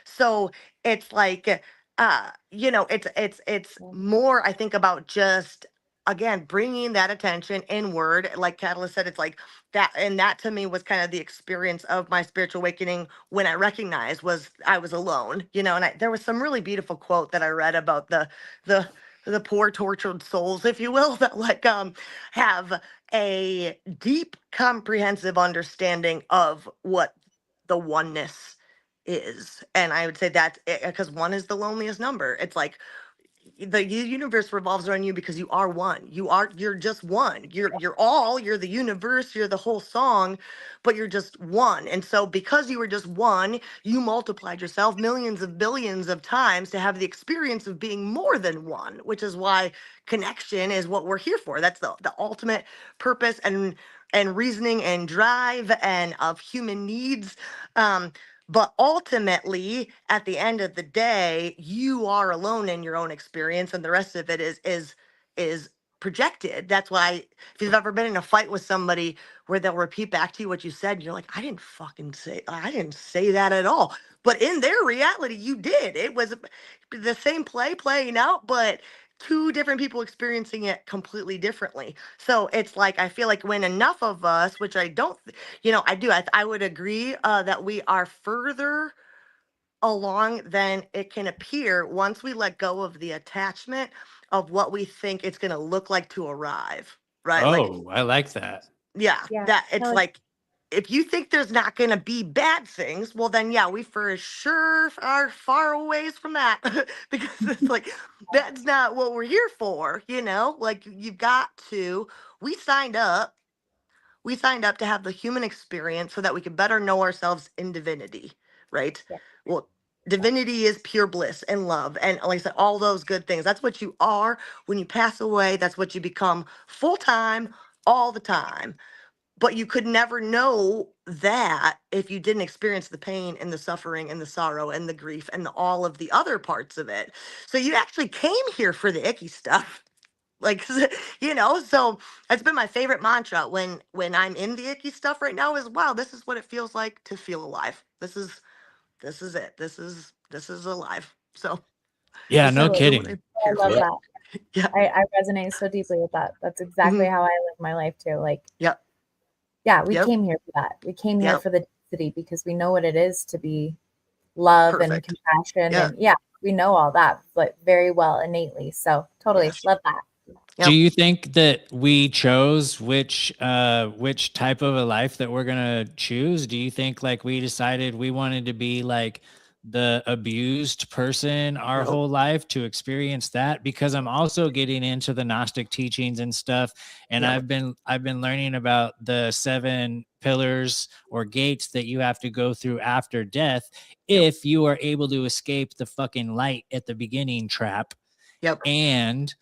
So it's like, it's more, I think, about just again bringing that attention inward. Like Catalyst said, it's like that, and that to me was kind of the experience of my spiritual awakening when I recognized was I was alone, and there was some really beautiful quote that I read about the poor tortured souls, if you will, that like have a deep comprehensive understanding of what the oneness is. And I would say that because one is the loneliest number. It's like the universe revolves around you because you are one. You're just one. You're the universe, you're the whole song, but you're just one. And so because you were just one, you multiplied yourself millions of billions of times to have the experience of being more than one, which is why connection is what we're here for. That's the ultimate purpose and reasoning and drive and of human needs. But ultimately, at the end of the day, you are alone in your own experience, and the rest of it is projected. That's why if you've ever been in a fight with somebody where they'll repeat back to you what you said, you're like, I didn't say that at all. But in their reality, you did. It was the same play playing out, but two different people experiencing it completely differently. So it's like I feel like when enough of us, which I don't I do. I would agree that we are further along than it can appear once we let go of the attachment of what we think it's going to look like to arrive. Right? Like, Oh, I like that. yeah, Yeah. that it's No, like if you think there's not going to be bad things, well, then yeah, we for sure are far away from that because it's like that's not what we're here for. Like you've got to. We signed up we signed up to have the human experience so that we could better know ourselves in divinity, right? Yeah. Well, divinity is pure bliss and love. And like I said, all those good things. That's what you are. When you pass away, that's what you become full time, all the time. But you could never know that if you didn't experience the pain and the suffering and the sorrow and the grief and all of the other parts of it. So you actually came here for the icky stuff. Like, so it's been my favorite mantra when I'm in the icky stuff right now is, wow, this is what it feels like to feel alive. This is it. This is alive. So Yeah, this is no Totally. absolutely what kidding. I'm I here love for. that. Yeah. I resonate so deeply with that. That's exactly Mhm. how I live my life too. Like, Yep. yeah, we Yep. came here for that. We came here Yep. for the density because we know what it is to be love and Perfect. compassion. Yeah. And yeah, we know all that, but very well innately. So totally Yes. love that. Yep. Do you think that we chose which type of a life that we're gonna choose? Do you think like we decided we wanted to be like the abused person our Nope. whole life to experience that? Because I'm also getting into the Gnostic teachings and stuff, and Yeah. I've been learning about the 7 pillars or gates that you have to go through after death if you are able to escape the fucking light at the beginning trap. Yep. And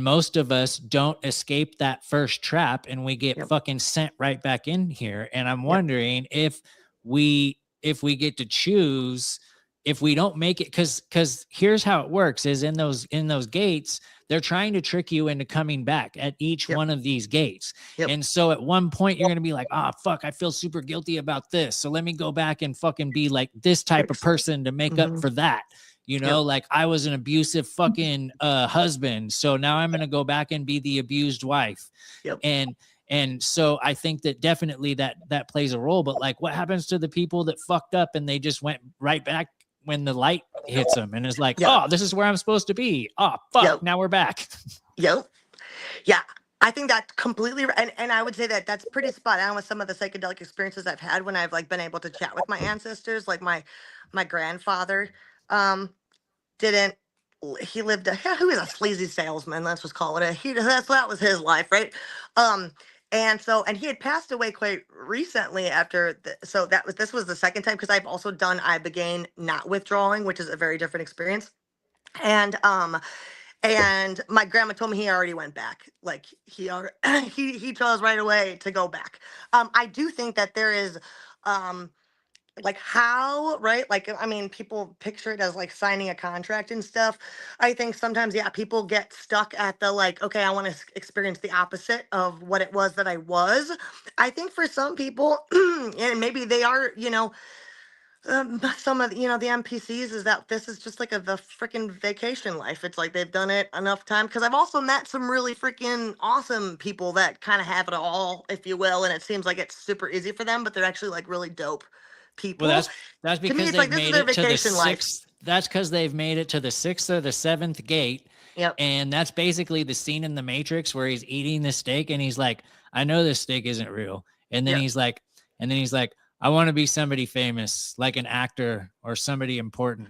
most of us don't escape that first trap and we get Yep. fucking sent right back in here. And I'm Yep. wondering if we get to choose, if we don't make it, because here's how it works is in those gates, they're trying to trick you into coming back at each Yep. one of these gates. Yep. And so at one point you're gonna be like, ah, fuck, I feel super guilty about this. So let me go back and fucking be like this type of person to make up Mhm. for that. Yep. Like I was an abusive fucking husband. So now I'm going to go back and be the abused wife. Yep. And so I think that definitely that plays a role, but like what happens to the people that fucked up and they just went right back when the light hits them and is like, Yep. oh, this is where I'm supposed to be. Oh, fuck. Yep. Now we're back. Yep. Yeah. I think that's completely and I would say that that's pretty spot on with some of the psychedelic experiences I've had when I've like been able to chat with my ancestors. Like my grandfather didn't he lived he was a sleazy salesman, let's just call it that was his life, right? um and he had passed away quite recently after so this was the second time because I've also done ibogaine not withdrawing, which is a very different experience. And my grandma told me he already went back. Like he chose right away to go back. I do think that there is like how, right? Like I mean, people picture it as like signing a contract and stuff. I think sometimes, yeah, people get stuck at the like, okay, I want to experience the opposite of what it was that I was. I think for some people, and maybe they are, some of the NPCs is that this is just like the freaking vacation life. It's like they've done it enough time because I've also met some really freaking awesome people that kind of have it all, if you will, and it seems like it's super easy for them, but they're actually like really dope people. Well, that's To me, because it's they've like this is made their it to the vacation life. 6th. That's because they've made it to the 6th or the 7th gate. Yep. And that's basically the scene in the Matrix where he's eating the steak and he's like, I know this steak isn't real. And then Yep. he's like, I want to be somebody famous, like an actor or somebody important.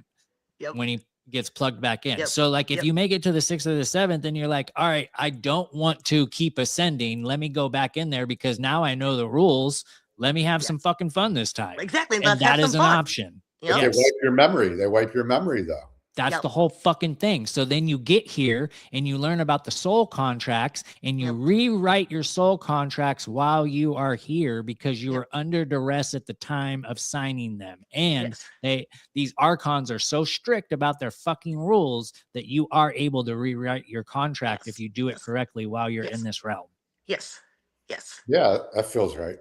Yep. When gets plugged back in. Yep. So like if Yep. you make it to the 6th or the 7th, then you're like, all right, I don't want to keep ascending. Let me go back in there because now I know the rules. Let me have some fucking fun this time. Exactly. And Let's have that is some an fun. option. Yep. They Yes. wipe your memory. They wipe your memory though. That's Yep. the whole fucking thing. So then you get here and you learn about the soul contracts and you Yep. rewrite your soul contracts while you are here because you Yep. were under duress at the time of signing them. And Yes. these archons are so strict about their fucking rules that you are able to rewrite your contract if Yes. you do it Yes. correctly while you're Yes. in this realm. Yes. Yes. Yeah, that feels right.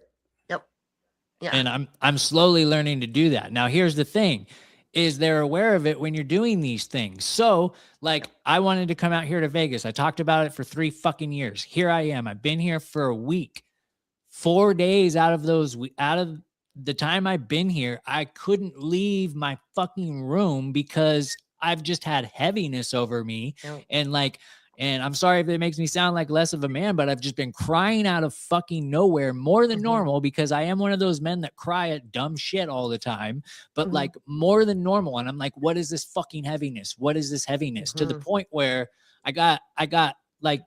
Yep. Yeah. And I'm slowly learning to do that. Now, here's the thing. Is they're aware of it when you're doing these things. So like I wanted to come out here to Vegas. I talked about it for 3 fucking years. Here I am. I've been here for a week. 4 days out of the time I've been here, I couldn't leave my fucking room because I've just had heaviness over me. Yep. And I'm sorry if it makes me sound like less of a man, but I've just been crying out of fucking nowhere more than normal because I am one of those men that cry at dumb shit all the time, but like more than normal. And I'm like, what is this fucking heaviness? What is this heaviness? To the point where I got like,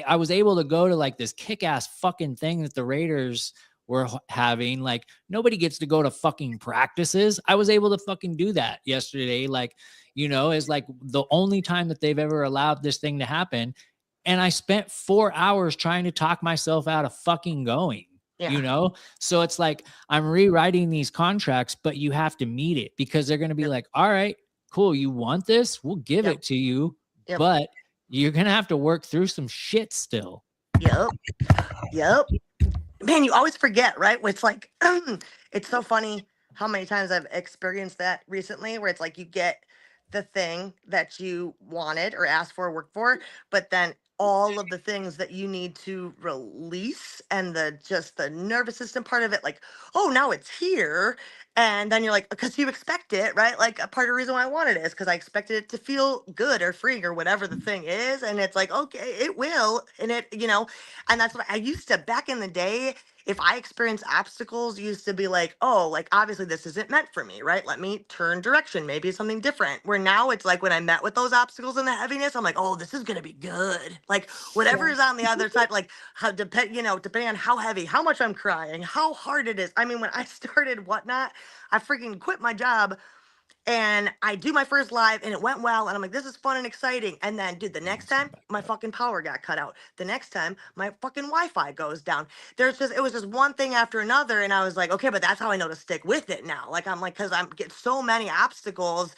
I was able to go to like this kick-ass fucking thing that the Raiders were having. Like nobody gets to go to fucking practices. I was able to fucking do that yesterday. Like, you know, is like the only time that they've ever allowed this thing to happen. And I spent 4 hours trying to talk myself out of fucking going, you know? So it's like, I'm rewriting these contracts, but you have to meet it because they're going to be like, all right, cool. You want this? We'll give it to you, but you're going to have to work through some shit still. Yep. Yep. Man, you always forget, right? It's like, it's so funny how many times I've experienced that recently where it's like you get the thing that you wanted or asked for or worked for, but then all of the things that you need to release and the nervous system part of it, like, oh, now it's here. And then you're like, because you expect it, right? Like a part of the reason why I wanted it is because I expected it to feel good or free or whatever the thing is. And it's like, okay, it will. And it, you know, and that's what I used to back in the day. If I experience obstacles, used to be like, oh, like obviously this isn't meant for me, right? Let me turn direction. Maybe it's something different. Where now it's like when I met with those obstacles and the heaviness, I'm like, oh, this is gonna be good. Like whatever is on the other side, like how depending on how heavy, how much I'm crying, how hard it is. I mean, when I started Whatnot, I freaking quit my job. And I do my first live and it went well. And I'm like, this is fun and exciting. And then, dude, the next time my fucking power got cut out. The next time my fucking Wi-Fi goes down. It was just one thing after another. And I was like, okay, but that's how I know to stick with it now. Like, I'm like, cause I'm getting so many obstacles.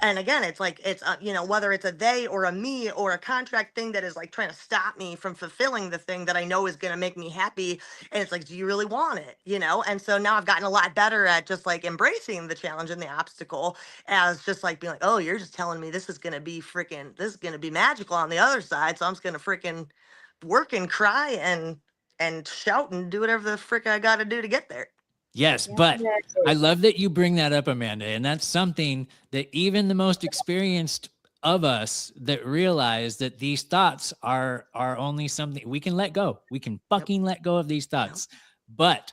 And again, it's like, it's, whether it's a they or a me or a contract thing that is like trying to stop me from fulfilling the thing that I know is going to make me happy. And it's like, do you really want it? And so now I've gotten a lot better at just like embracing the challenge and the obstacle as just like being like, oh, you're just telling me this is going to be magical on the other side. So I'm just going to freaking work and cry and shout and do whatever the frick I got to do to get there. Yes, but I love that you bring that up, Amanda. And that's something that even the most experienced of us that realize that these thoughts are only something we can let go. We can fucking let go of these thoughts. But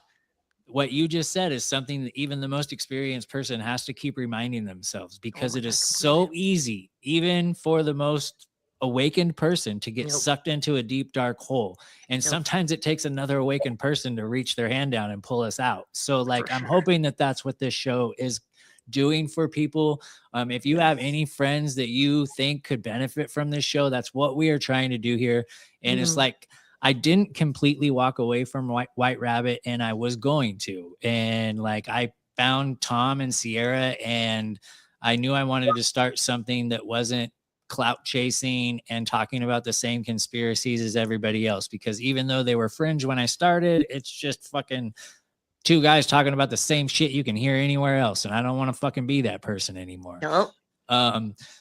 what you just said is something that even the most experienced person has to keep reminding themselves because it is so easy, even for the most awakened person, to get sucked into a deep, dark hole. And sometimes it takes another awakened person to reach their hand down and pull us out. So like, I'm hoping that that's what this show is doing for people. If you have any friends that you think could benefit from this show, that's what we are trying to do here. And it's like, I didn't completely walk away from White Rabbit, and I was going to. And like I found Tom and Sierra, and I knew I wanted to start something that wasn't clout chasing and talking about the same conspiracies as everybody else. Because even though they were fringe when I started, it's just fucking 2 guys talking about the same shit you can hear anywhere else. And I don't want to fucking be that person anymore.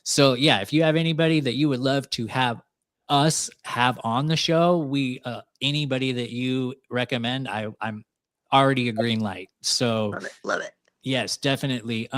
So yeah, if you have anybody that you would love to have us have on the show, anybody that you recommend, I'm already a green light. So Love it. yes, definitely.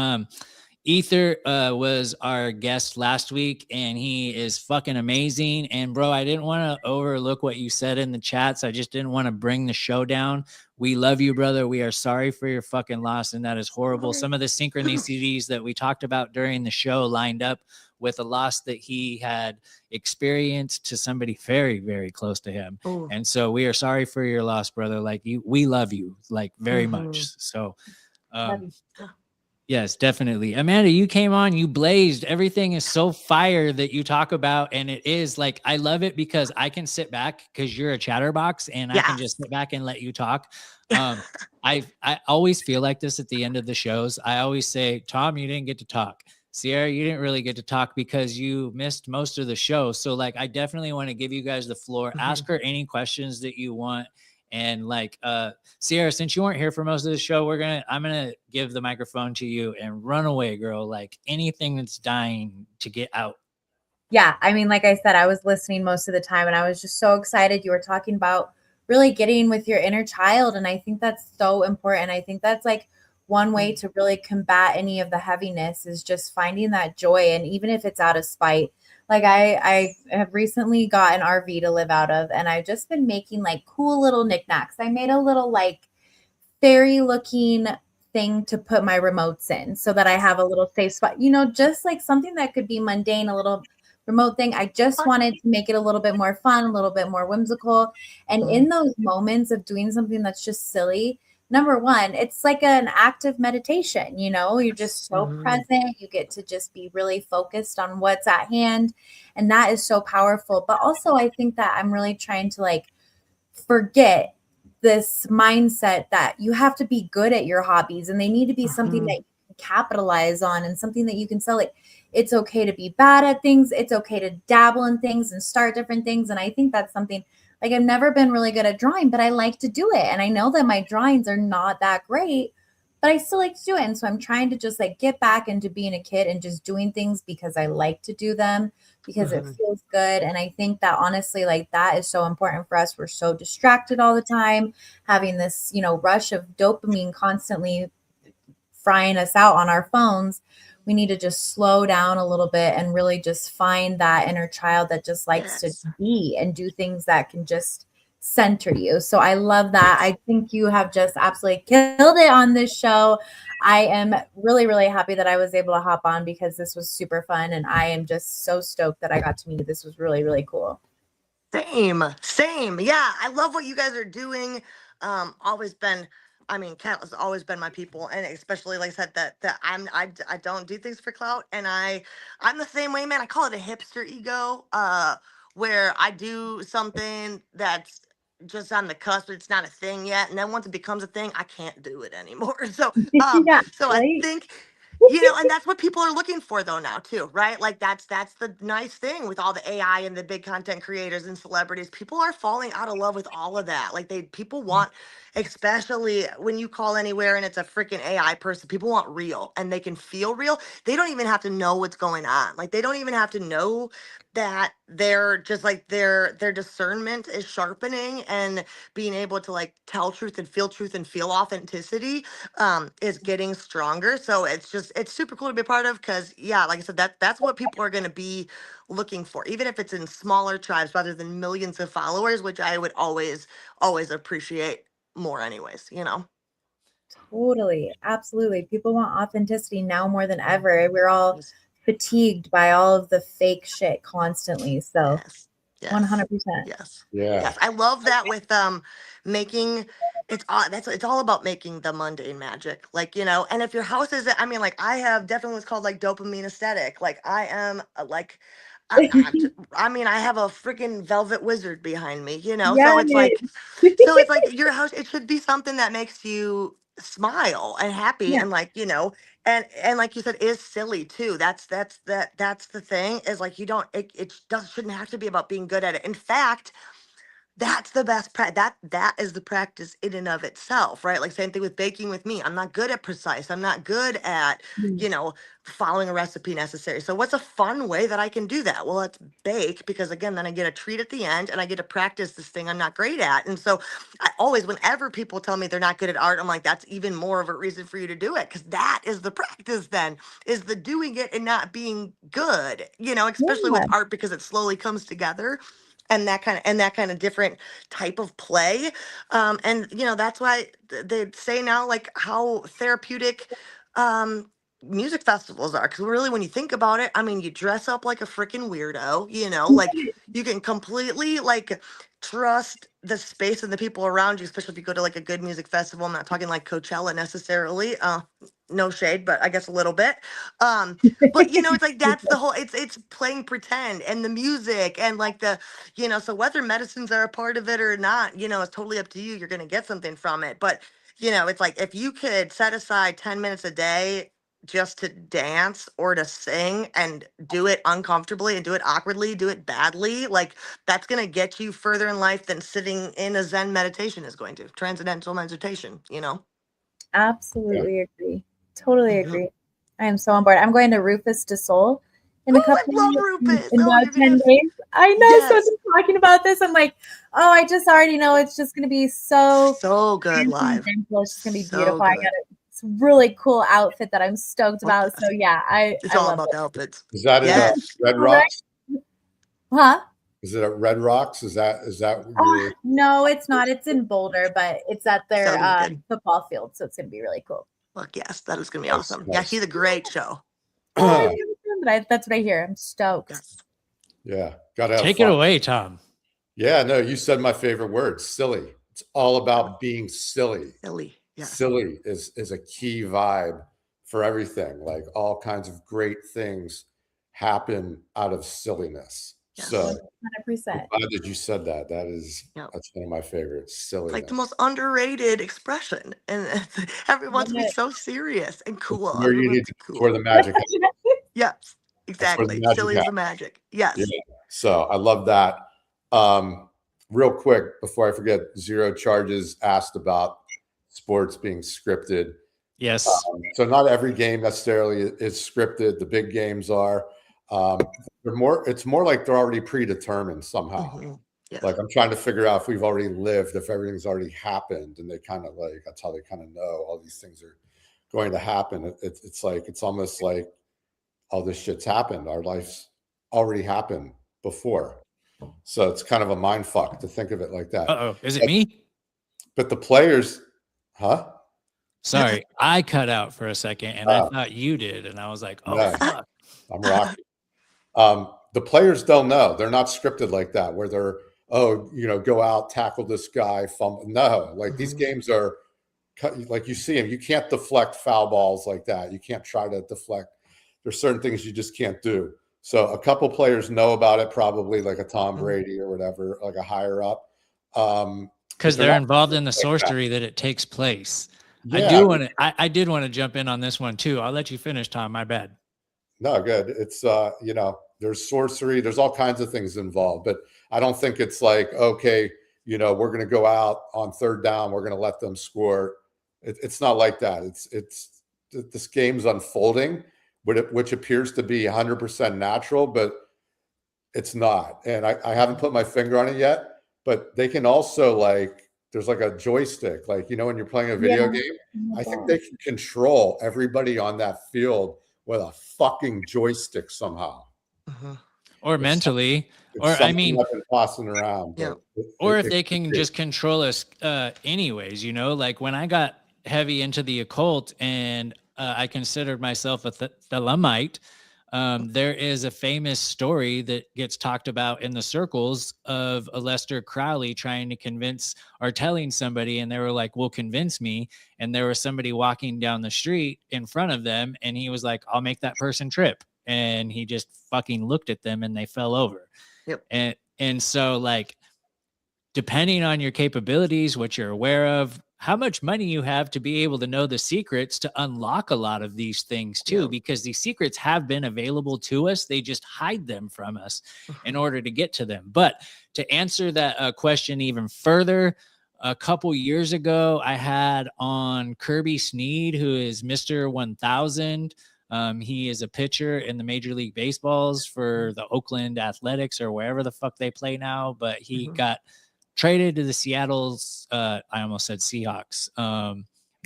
Ether was our guest last week, and he is fucking amazing. And bro, I didn't want to overlook what you said in the chats. I just didn't want to bring the show down. We love you, brother. We are sorry for your fucking loss, and that is horrible. Some of the synchronicities that we talked about during the show lined up with a loss that he had experienced to somebody very, very close to him. Ooh. And so we are sorry for your loss, brother. Like we love you like very much. So yes, definitely. Amanda, you came on, you blazed. Everything is so fire that you talk about. And it is like, I love it because I can sit back because you're a chatterbox and I can just sit back and let you talk. I always feel like this at the end of the shows. I always say, Tom, you didn't get to talk. Sierra, you didn't really get to talk because you missed most of the show. So like, I definitely want to give you guys the floor. Ask her any questions that you want. And like, Sierra, since you weren't here for most of the show, I'm going to give the microphone to you and run away, girl. Like anything that's dying to get out. Yeah. I mean, like I said, I was listening most of the time and I was just so excited. You were talking about really getting with your inner child. And I think that's so important. I think that's like one way to really combat any of the heaviness is just finding that joy. And even if it's out of spite, like I have recently got an RV to live out of, and I've just been making like cool little knickknacks. I made a little like fairy looking thing to put my remotes in so that I have a little safe spot, you know, just like something that could be mundane, a little remote thing. I just wanted to make it a little bit more fun, a little bit more whimsical. And in those moments of doing something that's just silly, number one, it's like an active meditation, you know, you're just so present. You get to just be really focused on what's at hand. And that is so powerful. But also, I think that I'm really trying to like forget this mindset that you have to be good at your hobbies and they need to be something that you can capitalize on and something that you can sell. Like, it's okay to be bad at things. It's okay to dabble in things and start different things. And I think that's something. Like I've never been really good at drawing, but I like to do it. And I know that my drawings are not that great, but I still like to do it. And so I'm trying to just like get back into being a kid and just doing things because I like to do them, because it feels good. And I think that honestly, like that is so important for us. We're so distracted all the time, having this, you know, rush of dopamine constantly frying us out on our phones. We need to just slow down a little bit and really just find that inner child that just likes to be and do things that can just center you. So I love that. I think you have just absolutely killed it on this show. I am really, really happy that I was able to hop on because this was super fun. And I am just so stoked that I got to meet you. This was really, really cool. Same. Yeah, I love what you guys are doing. Always been, I mean, Cat has always been my people, and especially like I said that I don't do things for clout, and I'm the same way, man. I call it a hipster ego, where I do something that's just on the cusp, it's not a thing yet, and then once it becomes a thing, I can't do it anymore. So Yeah, so right? I think. You know, and that's what people are looking for though now too, right? Like that's the nice thing with all the AI and the big content creators and celebrities. People are falling out of love with all of that. Like people want, especially when you call anywhere and it's a freaking AI person, people want real and they can feel real. They don't even have to know what's going on. Like they don't even have to know that they're just like their discernment is sharpening and being able to like tell truth and feel authenticity is getting stronger. So it's super cool to be a part of because yeah, like I said, that's what people are gonna be looking for, even if it's in smaller tribes rather than millions of followers, which I would always appreciate more anyways, you know. Totally. Absolutely. People want authenticity now more than ever. We're all fatigued by all of the fake shit constantly. So Yes. 100%. Yes. I love that with making it's all about making the mundane magic. Like, you know, and if your house is I mean, like I have definitely what's called like dopamine aesthetic. Like I am like I mean, I have a freaking velvet wizard behind me, you know. So it's like your house, it should be something that makes you smile and happy Yeah. and like, you know, and like you said, is silly too. That's the thing is like you don't it does shouldn't have to be about being good at it. In fact, that's the best that is the practice in and of itself, right? Like same thing with baking with me. I'm not good at precise. I'm not good at, Mm. you know, following a recipe necessary. So what's a fun way that I can do that? Well, let's bake, because again, then I get a treat at the end and I get to practice this thing I'm not great at. And so I always, whenever people tell me they're not good at art, I'm like, that's even more of a reason for you to do it, because that is the practice then, is the doing it and not being good, you know, especially with Yeah. art, because it slowly comes together, and that kind of different type of play. And you know, that's why they say now, like, how therapeutic um music festivals are, because really, when you think about it, I mean, you dress up like a freaking weirdo, you know, like you can completely like trust the space and the people around you, especially if you go to like a good music festival. I'm not talking like Coachella necessarily, no shade, but I guess a little bit. But you know, it's like that's the whole, it's playing pretend, and the music, and like the, you know, so whether medicines are a part of it or not, you know, it's totally up to you. You're going to get something from it. But, you know, it's like if you could set aside 10 minutes a day just to dance or to sing, and do it uncomfortably and do it awkwardly, do it badly, like that's going to get you further in life than sitting in a Zen meditation is going to. Transcendental meditation, you know? Absolutely agree. Totally Mhm. agree. I am so on board. I'm going to Rufus de Soul in a Oh, I couple love in Rufus. Oh, about you're 10 gonna. days. I know. So Yes. just talking about this, I'm like, oh, I just already know it's just going to be so So good live. transcendental. It's just going to be So beautiful. I good. got a really cool outfit that I'm stoked Oh, about. yes. So yeah, It's I all love about it. the outfits. Is that in Yes. Red Right? Rocks? Huh? Is it at Red Rocks? Is that your? No, it's not. It's in Boulder, but it's at So their gonna be good. football field. So it's going to be really cool. Look, yes, that is gonna be Nice, awesome. Yeah, nice. he's a great show. Oh, I've never done that. That's what I hear. I'm stoked. Yes. Yeah, gotta have Take fun. it away, Tom. Yeah, no, you said my favorite word, silly. It's all about being silly. Silly. Yes. Silly is a key vibe for everything. Like all kinds of great things happen out of silliness. Yes. So 100%. I'm glad that you said that. Yep. That's one of my favorites. It's Silliness. like the most underrated expression, and everyone wants to be Love it. so serious and cool. Where you Everyone's need to, cool. where the magic happens. Yes, That's where the exactly. magic Silly is the magic. Yes. Yeah. So I love that. Real quick, before I forget, Zero Charges asked about sports being scripted. Yes. So not every game necessarily is scripted. The big games are. It's more like they're already predetermined somehow. Mhm. Yes. Like I'm trying to figure out if we've already lived, if everything's already happened, and they kind of like that's how they kind of know all these things are going to happen. It's like it's almost like all this shit's happened. Our life's already happened before. So it's kind of a mind fuck to think of it like that. Uh-oh. Is it me? But the players, huh? Sorry, I cut out for a second and I thought you did. And I was like, oh, No. fuck. I'm rocking. The players don't know. They're not scripted like that, where they're, go out, tackle this guy. No, like these games are like you see them. You can't deflect foul balls like that. You can't try to deflect. There's certain things you just can't do. So a couple players know about it, probably like a Tom Brady or whatever, like a higher up. Because they're involved in the sorcery that it takes place. Yeah. I did want to jump in on this one too. I'll let you finish, Tom. My bad. No, good. It's there's sorcery, there's all kinds of things involved, but I don't think it's like, okay, we're going to go out on third down, we're going to let them score. It's not like that. It's this game's unfolding, which appears to be 100% natural, but it's not. And I haven't put my finger on it yet, but they can also there's like a joystick, like, when you're playing a video game, I think they can control everybody on that field with a fucking joystick somehow. Or mentally, or I've been tossing around. Yeah. Or if they can just control us anyways, like when I got heavy into the occult and I considered myself a Thelemite, there is a famous story that gets talked about in the circles of Aleister Crowley trying to convince or telling somebody, and they were like, well, convince me. And there was somebody walking down the street in front of them, and he was like, I'll make that person trip. And he just fucking looked at them and they fell over. Yep. And so, like, depending on your capabilities, what you're aware of, how much money you have to be able to know the secrets to unlock a lot of these things too, because these secrets have been available to us. They just hide them from us in order to get to them. But to answer that question even further, a couple years ago, I had on Kirby Sneed, who is Mr. 1000. He is a pitcher in the Major League Baseballs for the Oakland Athletics or wherever the fuck they play now. But he got traded to the Seattle's, I almost said Seahawks,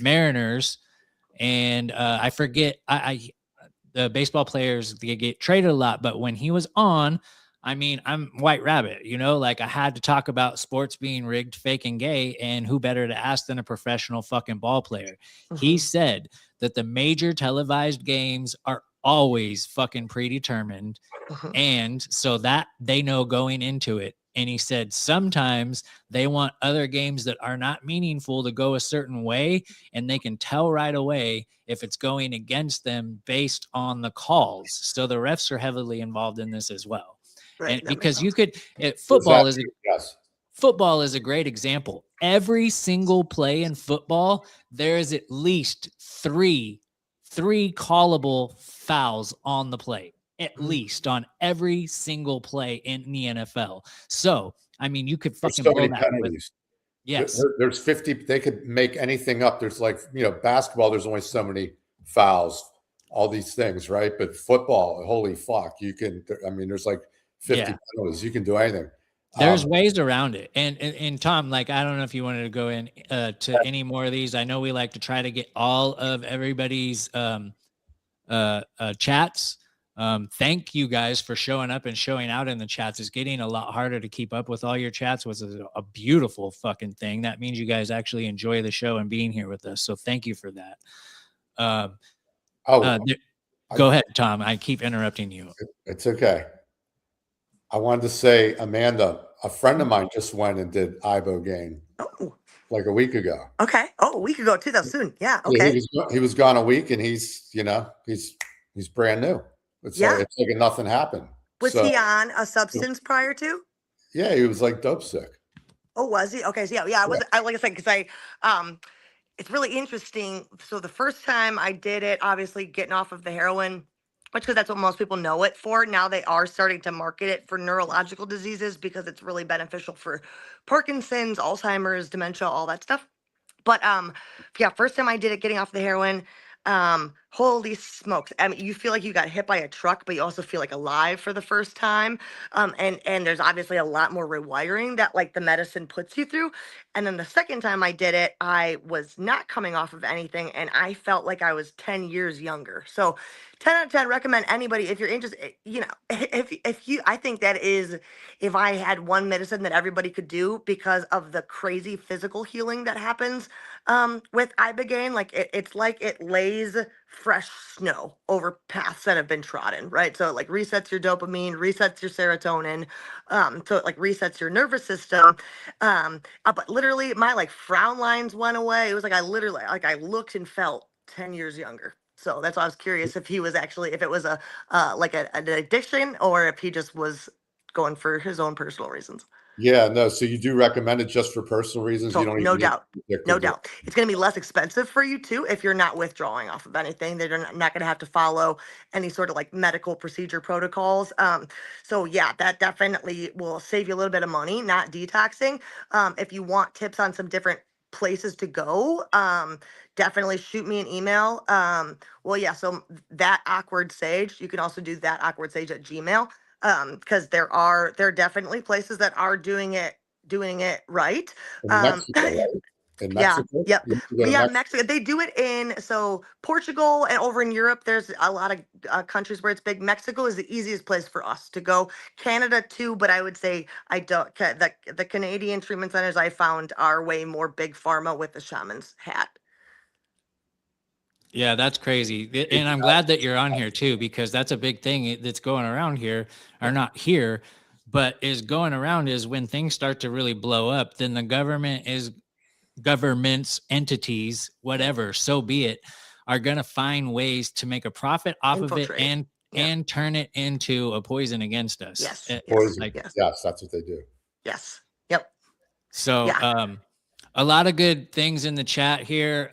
Mariners. And I forget, the baseball players, they get traded a lot. But when he was on, I mean, I'm White Rabbit, you know, like I had to talk about sports being rigged, fake, and gay. And who better to ask than a professional fucking ball player? He said that the major televised games are always fucking predetermined. And so that they know going into it. And he said sometimes they want other games that are not meaningful to go a certain way, and they can tell right away if it's going against them based on the calls. So the refs are heavily involved in this as well. Right, And because you could, football is a great example. Every single play in football, there is at least three callable fouls on the plate. At least on every single play in the NFL. So, I mean, you could fucking blow that with, yes. There's 50. They could make anything up. There's like, you know, basketball, there's only so many fouls, all these things, right? But football, holy fuck, you can, I mean, there's like 50 penalties. You can do anything. There's ways around it. And Tom, like, I don't know if you wanted to go in to any more of these. I know we like to try to get all of everybody's chats. Thank you guys for showing up and showing out in the chats. It's getting a lot harder to keep up with all your chats, which is a beautiful fucking thing. That means you guys actually enjoy the show and being here with us. So thank you for that. Go ahead, Tom. I keep interrupting you. It's okay. I wanted to say, Amanda, a friend of mine just went and did Ibogaine like a week ago. Okay. Oh, a week ago too. That's soon. Yeah. Okay. He was gone a week, and he's, you know, he's brand new. It's like nothing happened. Was he on a substance prior to? Yeah, he was like dope sick. Oh, was he? Okay. So I was. I like I said, because it's really interesting. So the first time I did it, obviously getting off of the heroin, because that's what most people know it for. Now they are starting to market it for neurological diseases because it's really beneficial for Parkinson's, Alzheimer's, dementia, all that stuff. But first time I did it, getting off the heroin, holy smokes. I mean, you feel like you got hit by a truck, but you also feel like alive for the first time. And there's obviously a lot more rewiring that like the medicine puts you through. And then the second time I did it, I was not coming off of anything, and I felt like I was 10 years younger. So 10 out of 10, recommend anybody if you're interested, you know, I think that is, if I had one medicine that everybody could do because of the crazy physical healing that happens with Ibogaine, like it's like it lays fresh snow over paths that have been trodden, right? So it like resets your dopamine, resets your serotonin, so it like resets your nervous system. But literally my like frown lines went away. It was like I literally, like I looked and felt 10 years younger. So that's why I was curious if he was actually, if it was a like an addiction, or if he just was going for his own personal reasons. Yeah, no. So you do recommend it just for personal reasons? So, you don't no even doubt. No doubt. It's going to be less expensive for you too if you're not withdrawing off of anything. They're not going to have to follow any sort of like medical procedure protocols. So yeah, that definitely will save you a little bit of money, not detoxing. If you want tips on some different places to go, definitely shoot me an email. So that Akward Sage, you can also do that Akward Sage at Gmail. Because there are definitely places that are doing it right. In Mexico, right? In Mexico? Mexico. They do it in Portugal, and over in Europe, there's a lot of countries where it's big. Mexico is the easiest place for us to go. Canada too, but I would say the Canadian treatment centers I found are way more big pharma with the shaman's hat. Yeah, that's crazy. And I'm glad that you're on here too, because that's a big thing that's going around here, or not here, but is going around is when things start to really blow up, then the governments, entities, whatever, so be it, are going to find ways to make a profit off of it and turn it into a poison against us. Yes. Yes, that's what they do. Yes. Yep. So, A lot of good things in the chat here.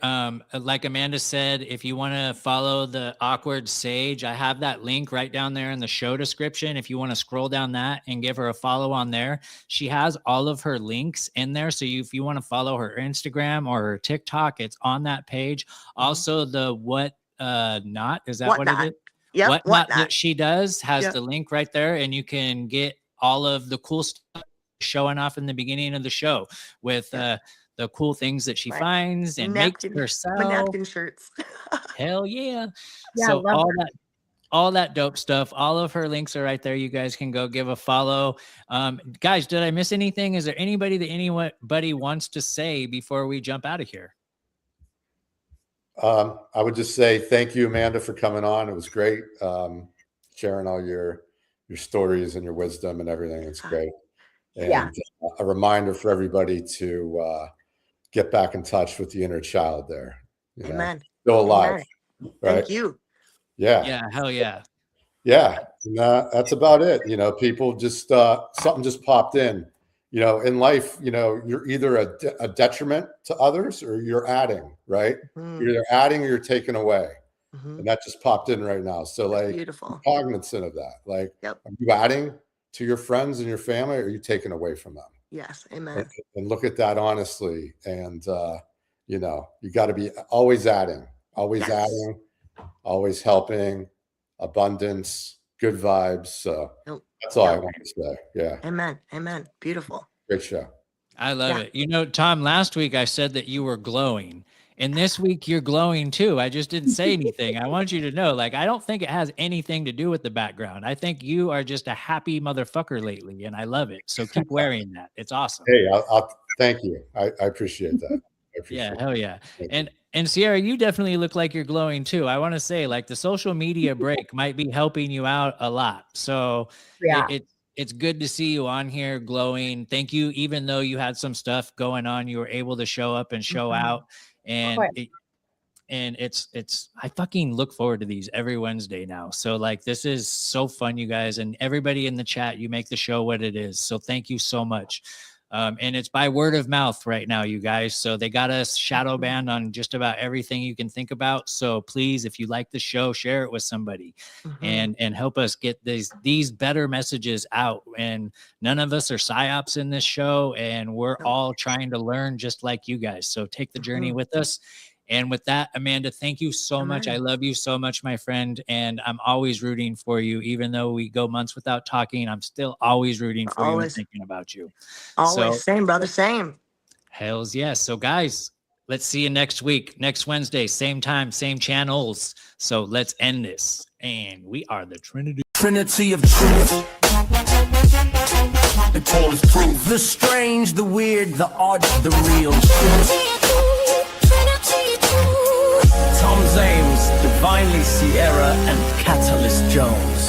Like Amanda said, if you want to follow the Awkward Sage, I have that link right down there in the show description. If you want to scroll down that and give her a follow on there, she has all of her links in there. So if you want to follow her Instagram or her TikTok, it's on that page. Also, the what not, is that what it is? Yep, What not that she does has Yep. the link right there, and you can get all of the cool stuff showing off in the beginning of the show with the cool things that she finds and makes herself. My napkin shirts. Hell yeah. Yeah, So love all that dope stuff, all of her links are right there. You guys can go give a follow. Guys, did I miss anything? Is there anybody that anybody wants to say before we jump out of here? I would just say thank you, Amanda, for coming on. It was great. Sharing all your stories and your wisdom and everything. It's great. And a reminder for everybody to get back in touch with the inner child there. You know, Amen. still alive. Amen. Right? Thank you. Yeah. Yeah. Hell yeah. Yeah. And, that's about it. You know, people just, something just popped in. You know, in life, you know, you're either a detriment to others or you're adding, right? You're either adding or you're taking away. And that just popped in right now. So like, beautiful. be cognizant of that. Like, are you adding to your friends and your family, or are you taking away from them? Yes. Amen. And look at that honestly. And, you know, you got to be always adding, always adding, always helping, abundance, good vibes. So that's all I want to say. Yeah. Amen. Amen. Beautiful. Great show. I love it. You know, Tom, last week I said that you were glowing. And this week you're glowing too. I just didn't say anything. I want you to know, like, I don't think it has anything to do with the background. I think you are just a happy motherfucker lately, and I love it. So keep wearing that. It's awesome. Hey, I'll thank you. I appreciate that. Hell yeah. And Sierra, you definitely look like you're glowing too. I want to say, like, the social media break might be helping you out a lot. So it's good to see you on here glowing. Thank you. Even though you had some stuff going on, you were able to show up and show out. And it's I fucking look forward to these every Wednesday now. So like, this is so fun, you guys, and everybody in the chat, you make the show what it is. So thank you so much. And it's by word of mouth right now, you guys. So they got us shadow banned on just about everything you can think about. So please, if you like the show, share it with somebody and help us get these better messages out. And none of us are psyops in this show, and we're all trying to learn just like you guys. So take the journey with us. And with that, Amanda, thank you so much. I love you so much, my friend. And I'm always rooting for you. Even though we go months without talking, I'm still always rooting for you and thinking about you. Always. Same, brother. Same. Hells yes. So guys, let's see you next week, next Wednesday, same time, same channels. So let's end this. And we are the Trinity. Trinity of truth. The call is proof. The strange, the weird, the odd, the real. Tom Zames, Divinely Sierra, and Catalyst Jones.